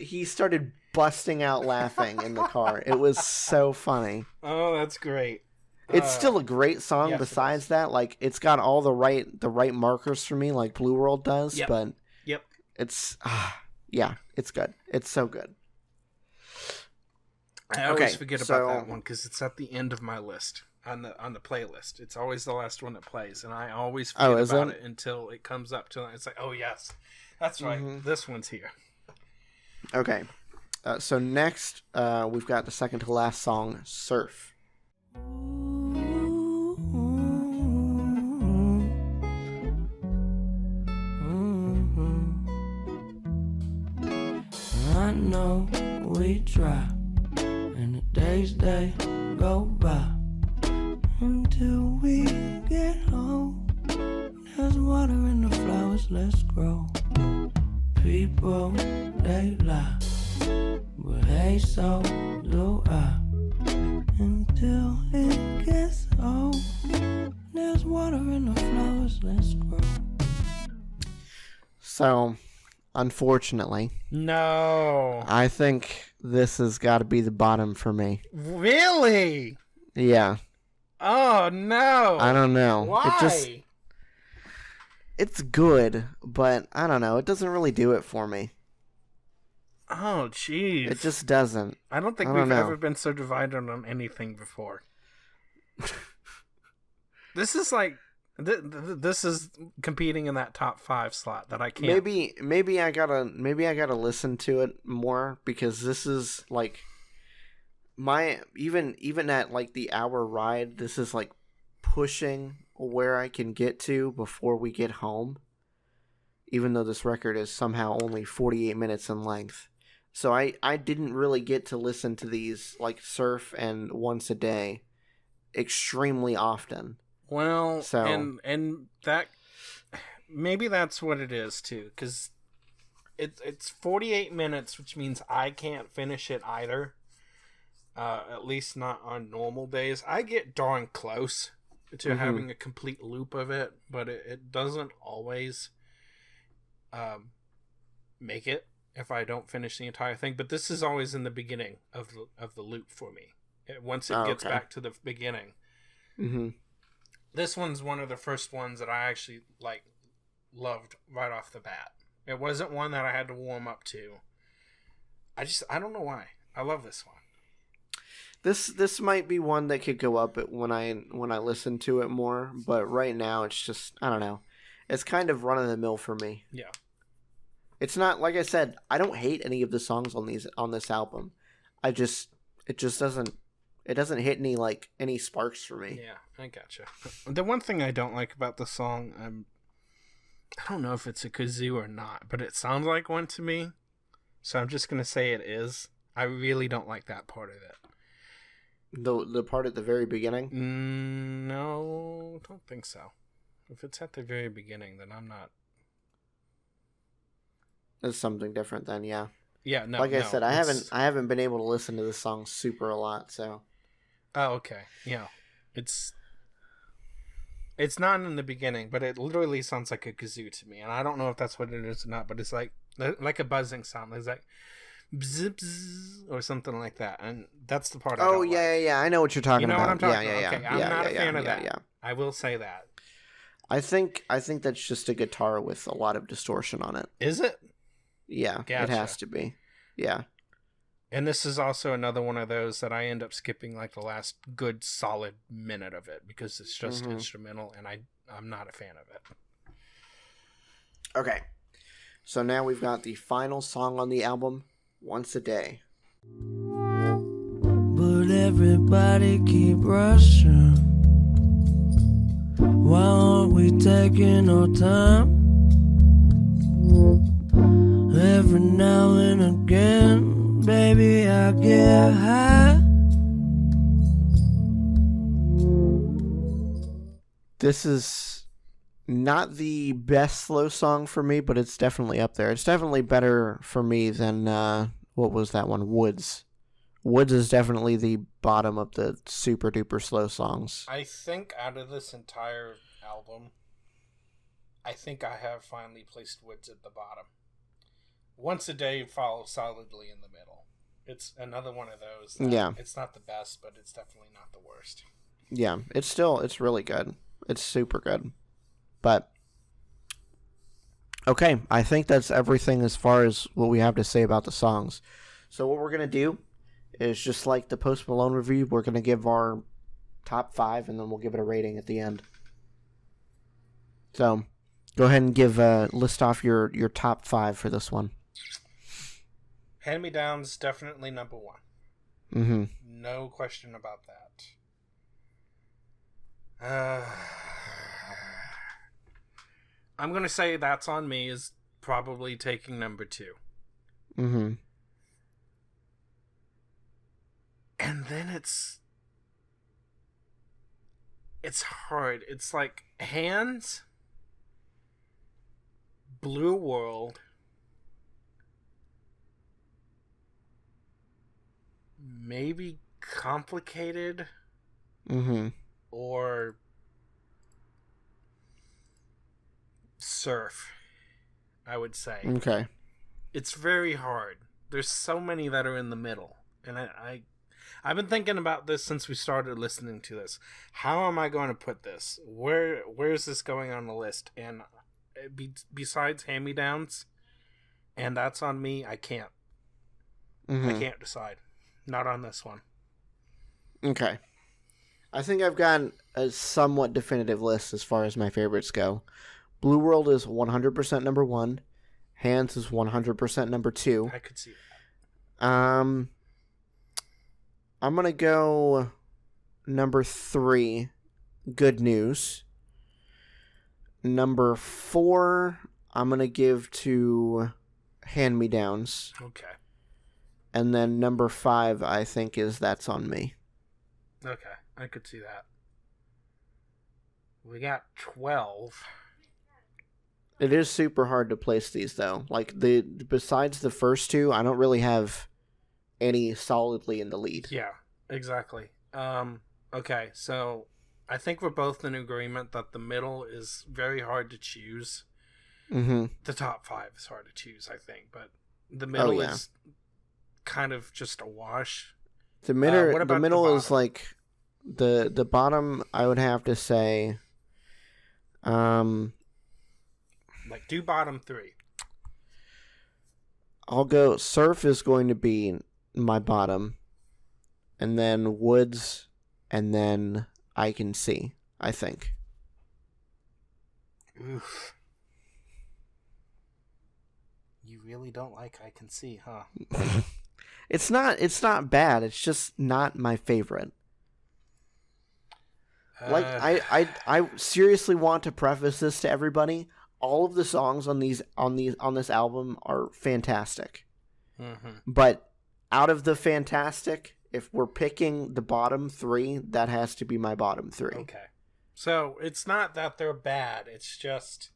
[SPEAKER 2] he started busting out laughing in the car. It was so funny.
[SPEAKER 3] Oh, that's great.
[SPEAKER 2] It's still a great song.
[SPEAKER 3] yes, it
[SPEAKER 2] Besides that, like it's got all the right markers for me, like Blue World does.
[SPEAKER 3] Yep.
[SPEAKER 2] But
[SPEAKER 3] Yep.
[SPEAKER 2] it's yeah, it's good. It's so good.
[SPEAKER 3] I always
[SPEAKER 2] Okay,
[SPEAKER 3] forget
[SPEAKER 2] so-
[SPEAKER 3] about that one because it's at the end of my list on the playlist. It's always the last one that plays, and I always forget
[SPEAKER 2] is
[SPEAKER 3] about
[SPEAKER 2] it?
[SPEAKER 3] it until it comes up to. It's like, oh yes, that's right.
[SPEAKER 2] Mhm.
[SPEAKER 3] This one's here.
[SPEAKER 2] Okay. So next, we've got the second to last song, Surf.
[SPEAKER 4] I know we try, and the days they go by until we get home. There's water in the flowers, let's grow. People, they lie, but hey, so do I. Until it gets old, there's water in the flowers, let's grow.
[SPEAKER 2] So, unfortunately,
[SPEAKER 3] No,
[SPEAKER 2] I think this has got to be the bottom for me.
[SPEAKER 3] really?
[SPEAKER 2] Yeah.
[SPEAKER 3] Oh no!
[SPEAKER 2] I don't know.
[SPEAKER 3] Why?
[SPEAKER 2] It's good, but I don't know. It doesn't really do it for me.
[SPEAKER 3] Oh jeez!
[SPEAKER 2] It just doesn't.
[SPEAKER 3] I don't think
[SPEAKER 2] I don't
[SPEAKER 3] we've
[SPEAKER 2] know.
[SPEAKER 3] ever been so divided on anything before. This is like this is competing in that top 5 slot that I can't.
[SPEAKER 2] Maybe I gotta listen to it more, because this is like my even at like the hour ride, this is like pushing where I can get to before we get home, even though this record is somehow only 48 minutes in length. So I didn't really get to listen to these like Surf and Once a Day extremely often.
[SPEAKER 3] Well,
[SPEAKER 2] So-
[SPEAKER 3] and that maybe that's what it is too, because it's 48 minutes, which means I can't finish it either. At least not on normal days. I get darn close to having a complete loop of it, but it doesn't always make it if I don't finish the entire thing. But this is always in the beginning of the loop for me. Once it gets
[SPEAKER 2] okay.
[SPEAKER 3] back to the beginning.
[SPEAKER 2] Mm-hmm.
[SPEAKER 3] This one's one of the first ones that I actually loved right off the bat. It wasn't one that I had to warm up to. I don't know why. I love this one.
[SPEAKER 2] This might be one that could go up when I listen to it more, but right now it's just, I don't know. It's kind of run of the mill for me.
[SPEAKER 3] Yeah.
[SPEAKER 2] It's not, like I said, I don't hate any of the songs on this album. It doesn't hit any sparks for me.
[SPEAKER 3] Yeah, I gotcha. The one thing I don't like about the song, I don't know if it's a kazoo or not, but it sounds like one to me. So I'm just going to say it is. I really don't like that part of it.
[SPEAKER 2] The part at the very beginning?
[SPEAKER 3] No, don't think so. If it's at the very beginning, then I'm not.
[SPEAKER 2] It's something different then, yeah.
[SPEAKER 3] Yeah, no.
[SPEAKER 2] Like I said, I haven't been able to listen to this song super a lot, so.
[SPEAKER 3] Oh, okay. Yeah. It's not in the beginning, but it literally sounds like a kazoo to me, and I don't know if that's what it is or not, but it's like a buzzing sound. It's like bzz, bzz, or something like that, and that's the part.
[SPEAKER 2] Oh yeah. I know what you're talking about.
[SPEAKER 3] You know what I'm talking
[SPEAKER 2] about.
[SPEAKER 3] Okay, I'm not a fan of that.
[SPEAKER 2] Yeah.
[SPEAKER 3] I will say that.
[SPEAKER 2] I think that's just a guitar with a lot of distortion on it.
[SPEAKER 3] Is it?
[SPEAKER 2] Yeah,
[SPEAKER 3] Gotcha.
[SPEAKER 2] It has to be. Yeah.
[SPEAKER 3] And this is also another one of those that I end up skipping like the last good solid minute of it because it's just instrumental, and I'm not a fan of it.
[SPEAKER 2] Okay. So now we've got the final song on the album, Once a Day.
[SPEAKER 4] But everybody keep rushing. Why aren't we taking our time? Every now and again, baby, I get high.
[SPEAKER 2] This is not the best slow song for me, but it's definitely up there. It's definitely better for me than, what was that one? Woods. Woods is definitely the bottom of the super duper slow songs.
[SPEAKER 3] I think out of this entire album, I think I have finally placed Woods at the bottom. Once a Day follows solidly in the middle. It's another one of those.
[SPEAKER 2] Yeah.
[SPEAKER 3] It's not the best, but it's definitely not the worst.
[SPEAKER 2] Yeah, it's really good. It's super good. But, okay, I think that's everything as far as what we have to say about the songs. So what we're going to do is just like the Post Malone review, we're going to give our top 5, and then we'll give it a rating at the end. So, go ahead and list off your top 5 for this one.
[SPEAKER 3] Hand Me Down's definitely number 1.
[SPEAKER 2] Mm-hmm.
[SPEAKER 3] No question about that. I'm going to say That's On Me is probably taking number 2.
[SPEAKER 2] Mm-hmm.
[SPEAKER 3] And then it's hard. It's like Hands, Blue World, maybe Complicated, or Surf, I would say.
[SPEAKER 2] Okay.
[SPEAKER 3] It's very hard. There's so many that are in the middle. And I've been thinking about this since we started listening to this. How am I going to put this? Where is this going on the list? And besides Hand-Me-Downs and That's On Me, I can't. I can't decide. Not on this one.
[SPEAKER 2] Okay. I think I've got a somewhat definitive list as far as my favorites go. Blue World is 100% number 1. Hands is 100% number 2.
[SPEAKER 3] I could see that.
[SPEAKER 2] I'm going to go number 3, Good News. Number 4, I'm going to give to Hand-Me-Downs.
[SPEAKER 3] Okay.
[SPEAKER 2] And then number 5, I think, is That's On Me.
[SPEAKER 3] Okay, I could see that. We got 12.
[SPEAKER 2] It is super hard to place these, though. Like, besides the first 2, I don't really have any solidly in the lead.
[SPEAKER 3] Yeah, exactly. Okay, so I think we're both in agreement that the middle is very hard to choose.
[SPEAKER 2] Mm-hmm.
[SPEAKER 3] The top 5 is hard to choose, I think, but the middle is kind of just a wash.
[SPEAKER 2] The middle,
[SPEAKER 3] what about
[SPEAKER 2] the middle
[SPEAKER 3] the
[SPEAKER 2] is like the bottom. I would have to say,
[SPEAKER 3] like do bottom 3.
[SPEAKER 2] I'll go. Surf is going to be my bottom, and then Woods, and then I Can See. I think.
[SPEAKER 3] Oof. You really don't like I Can See, huh?
[SPEAKER 2] It's not bad. It's just not my favorite. Like I seriously want to preface this to everybody. All of the songs on this album are fantastic.
[SPEAKER 3] Mm-hmm.
[SPEAKER 2] But out of the fantastic, if we're picking the bottom 3, that has to be my bottom 3.
[SPEAKER 3] Okay. So it's not that they're bad. It's just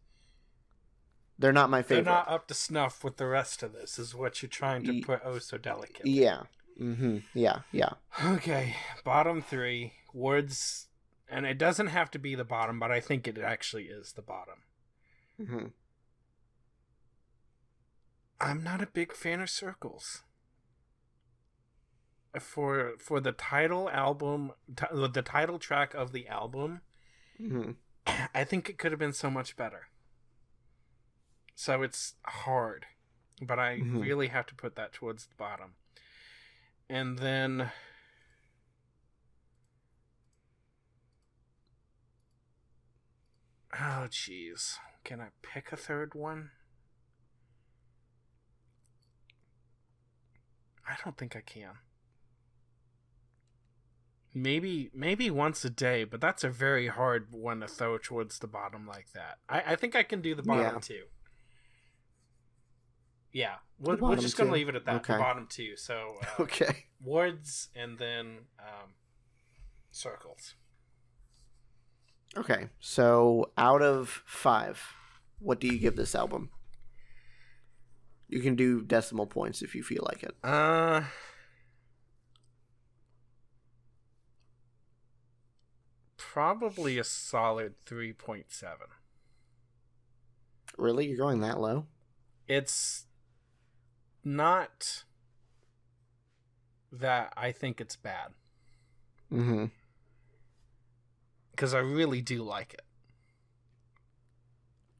[SPEAKER 2] they're not my favorite.
[SPEAKER 3] They're not up to snuff with the rest of this, is what you're trying to put oh so delicately.
[SPEAKER 2] Yeah. Mm-hmm. Yeah.
[SPEAKER 3] Okay. Bottom 3 words, and it doesn't have to be the bottom, but I think it actually is the bottom.
[SPEAKER 2] Mm-hmm.
[SPEAKER 3] I'm not a big fan of Circles. For the title album, the title track of the album,
[SPEAKER 2] mm-hmm.
[SPEAKER 3] I think it could have been so much better. So it's hard, but I really have to put that towards the bottom. And then oh jeez, can I pick a third one? I don't think I can. Maybe Once a Day, but that's a very hard one to throw towards the bottom like that. I think I can do the bottom 2. Yeah, we're just going to leave it at that,
[SPEAKER 2] okay.
[SPEAKER 3] The bottom 2. So,
[SPEAKER 2] okay.
[SPEAKER 3] Words and then Circles.
[SPEAKER 2] Okay, so out of 5, what do you give this album? You can do decimal points if you feel like it.
[SPEAKER 3] Probably a solid 3.7.
[SPEAKER 2] Really? You're going that low?
[SPEAKER 3] It's not that I think it's bad.
[SPEAKER 2] Mm-hmm.
[SPEAKER 3] Because I really do like it.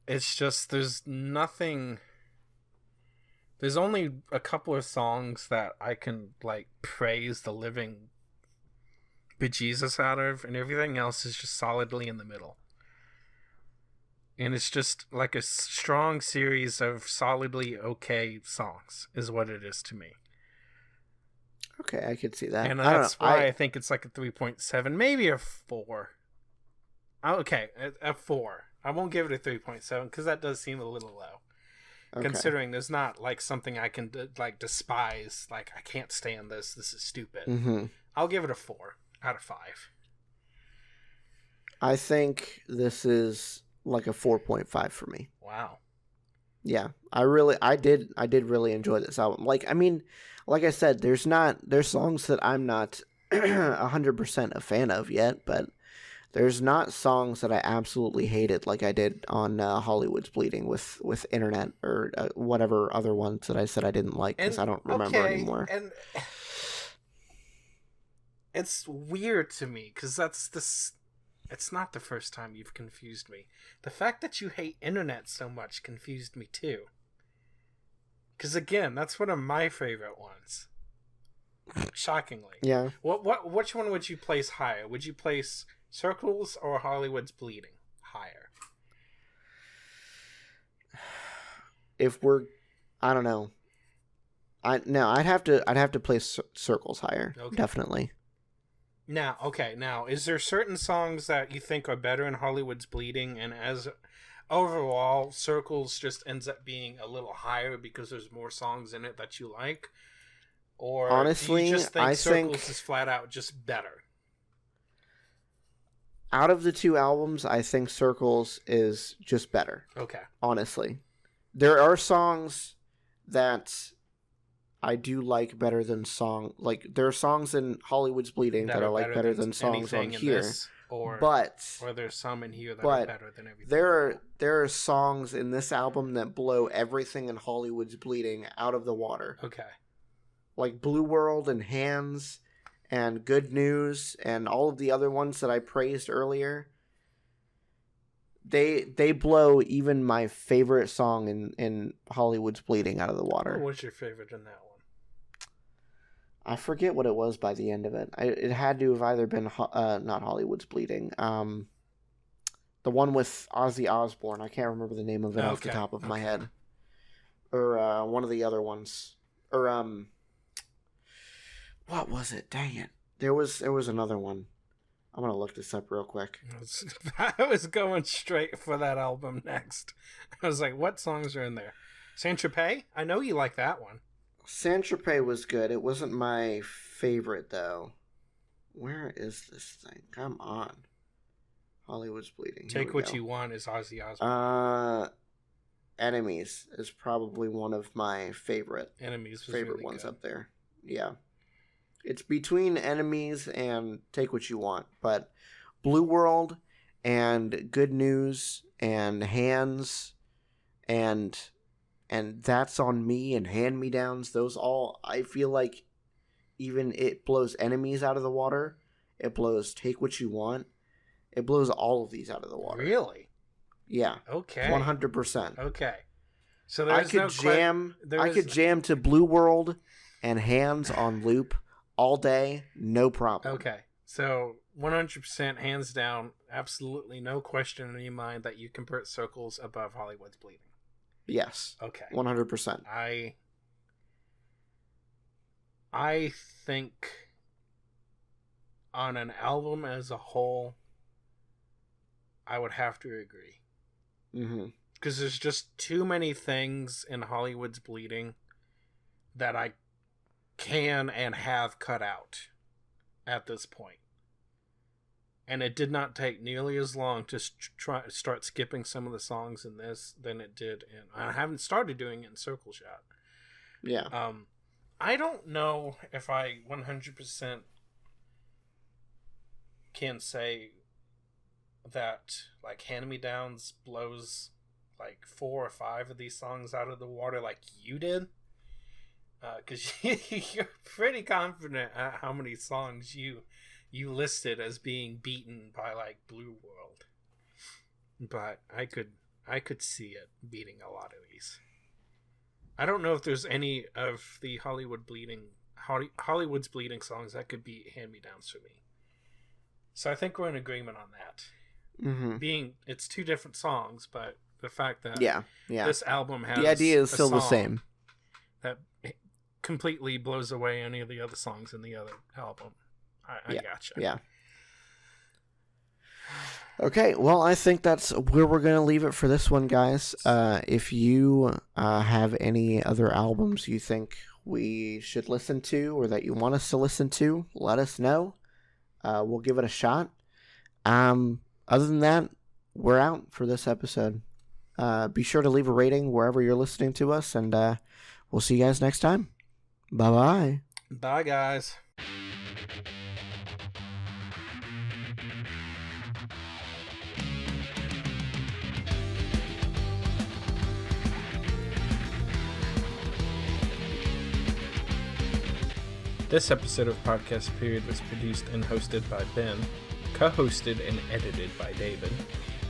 [SPEAKER 3] It's just, there's only a couple of songs that I can, like, praise the living bejesus out of, and everything else is just solidly in the middle. And it's just like a strong series of solidly okay songs is what it is to me.
[SPEAKER 2] Okay, I could see that.
[SPEAKER 3] And that's why I think it's like a 3.7, maybe a 4. Okay, a 4. I won't give it a 3.7 because that does seem a little low. Okay. Considering there's not like something I can like despise, like I can't stand this is stupid.
[SPEAKER 2] Mm-hmm.
[SPEAKER 3] I'll give it a 4 out of 5.
[SPEAKER 2] I think this is like a 4.5 for me.
[SPEAKER 3] Wow.
[SPEAKER 2] Yeah, I did really enjoy this album. Like, I mean, like I said, there's songs that I'm not 100% a fan of yet, but there's not songs that I absolutely hated like I did on Hollywood's Bleeding with Internet or whatever other ones that I said I didn't like because I don't remember anymore.
[SPEAKER 3] And it's weird to me because it's not the first time you've confused me. The fact that you hate Internet so much confused me too. Because again, that's one of my favorite ones. Shockingly.
[SPEAKER 2] Yeah.
[SPEAKER 3] Which one would you place higher? Would you place Circles or Hollywood's Bleeding higher?
[SPEAKER 2] If we're, I don't know. I'd have to place Circles higher. Okay. Definitely.
[SPEAKER 3] Now, is there certain songs that you think are better in Hollywood's Bleeding, and as overall, Circles just ends up being a little higher because there's more songs in it that you like? Or
[SPEAKER 2] honestly,
[SPEAKER 3] do you just think
[SPEAKER 2] I
[SPEAKER 3] Circles
[SPEAKER 2] think
[SPEAKER 3] is flat out just better?
[SPEAKER 2] Out of the 2 albums, I think Circles is just better.
[SPEAKER 3] Okay.
[SPEAKER 2] Honestly. There are songs that I do like better than there are songs in Hollywood's Bleeding that I like better than songs on here.
[SPEAKER 3] Or there's some in here that are better than everything.
[SPEAKER 2] There are songs in this album that blow everything in Hollywood's Bleeding out of the water.
[SPEAKER 3] Okay. Like
[SPEAKER 2] Blue World and Hands and Good News and all of the other ones that I praised earlier. They blow even my favorite song in Hollywood's Bleeding out of the water.
[SPEAKER 3] What's your favorite in that one?
[SPEAKER 2] I forget what it was by the end of it. It had to have either been not Hollywood's Bleeding. The one with Ozzy Osbourne. I can't remember the name of it off the top of my head. Or one of the other ones. Or what was it? Dang it! There was another one. I'm gonna look this up real quick.
[SPEAKER 3] I was going straight for that album next. I was like, what songs are in there? Saint Tropez? I know you like that one.
[SPEAKER 2] Saint-Tropez was good. It wasn't my favorite, though. Where is this thing? Come on. Hollywood's Bleeding.
[SPEAKER 3] Take What You Want is Ozzy Osbourne.
[SPEAKER 2] Enemies is probably one of my favorite
[SPEAKER 3] Enemies was
[SPEAKER 2] favorite
[SPEAKER 3] really
[SPEAKER 2] ones
[SPEAKER 3] good.
[SPEAKER 2] up there. Yeah. It's between Enemies and Take What You Want, but Blue World and Good News and Hands and That's on Me and Hand Me Downs, those all, I feel like even it blows Enemies out of the water. It blows Take What You Want. It blows all of these out of the water.
[SPEAKER 3] Really?
[SPEAKER 2] Yeah.
[SPEAKER 3] Okay.
[SPEAKER 2] 100%.
[SPEAKER 3] Okay. So
[SPEAKER 2] I could jam to Blue World and Hands on loop all day, no problem.
[SPEAKER 3] Okay. So 100% hands down, absolutely no question in your mind that you can put Circles above Hollywood's Bleeding.
[SPEAKER 2] Yes.
[SPEAKER 3] Okay.
[SPEAKER 2] 100%.
[SPEAKER 3] I think on an album as a whole, I would have to agree.
[SPEAKER 2] Mm-hmm.
[SPEAKER 3] Because there's just too many things in Hollywood's Bleeding that I can and have cut out at this point. And it did not take nearly as long to start skipping some of the songs in this than it did in... I haven't started doing it in Circle Shot.
[SPEAKER 2] Yeah.
[SPEAKER 3] I don't know if I 100% can say that, like, Hand Me Downs blows, like, 4 or 5 of these songs out of the water like you did. Because you're pretty confident at how many songs you listed as being beaten by, like, Blue World. But I could see it beating a lot of these. I don't know if there's any of the Hollywood's Bleeding songs that could beat Hand Me Downs for me. So I think we're in agreement on that.
[SPEAKER 2] Mm-hmm.
[SPEAKER 3] It's 2 different songs, but the fact that this album has
[SPEAKER 2] the idea is still the
[SPEAKER 3] song
[SPEAKER 2] same.
[SPEAKER 3] That completely blows away any of the other songs in the other album. I gotcha.
[SPEAKER 2] Yeah. Okay, well, I think that's where we're going to leave it for this one, guys. If you have any other albums you think we should listen to or that you want us to listen to, let us know. We'll give it a shot. Other than that, we're out for this episode. Be sure to leave a rating wherever you're listening to us, and we'll see you guys next time. Bye-bye.
[SPEAKER 3] Bye, guys. This episode of Podcast Period was produced and hosted by Ben, co-hosted and edited by David.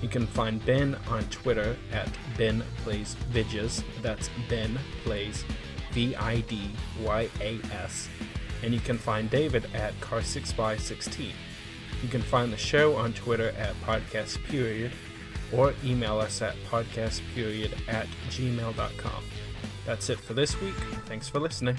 [SPEAKER 3] You can find Ben on Twitter at BenPlaysVidjas. That's Ben Plays VIDYAS. And you can find David at Car6by16. You can find the show on Twitter at Podcast Period or email us at podcastperiod@gmail.com. That's it for this week. Thanks for listening.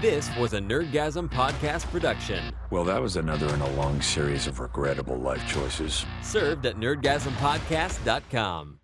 [SPEAKER 1] This was a Nerdgasm Podcast production.
[SPEAKER 5] Well, that was another in a long series of regrettable life choices.
[SPEAKER 1] Served at nerdgasmpodcast.com.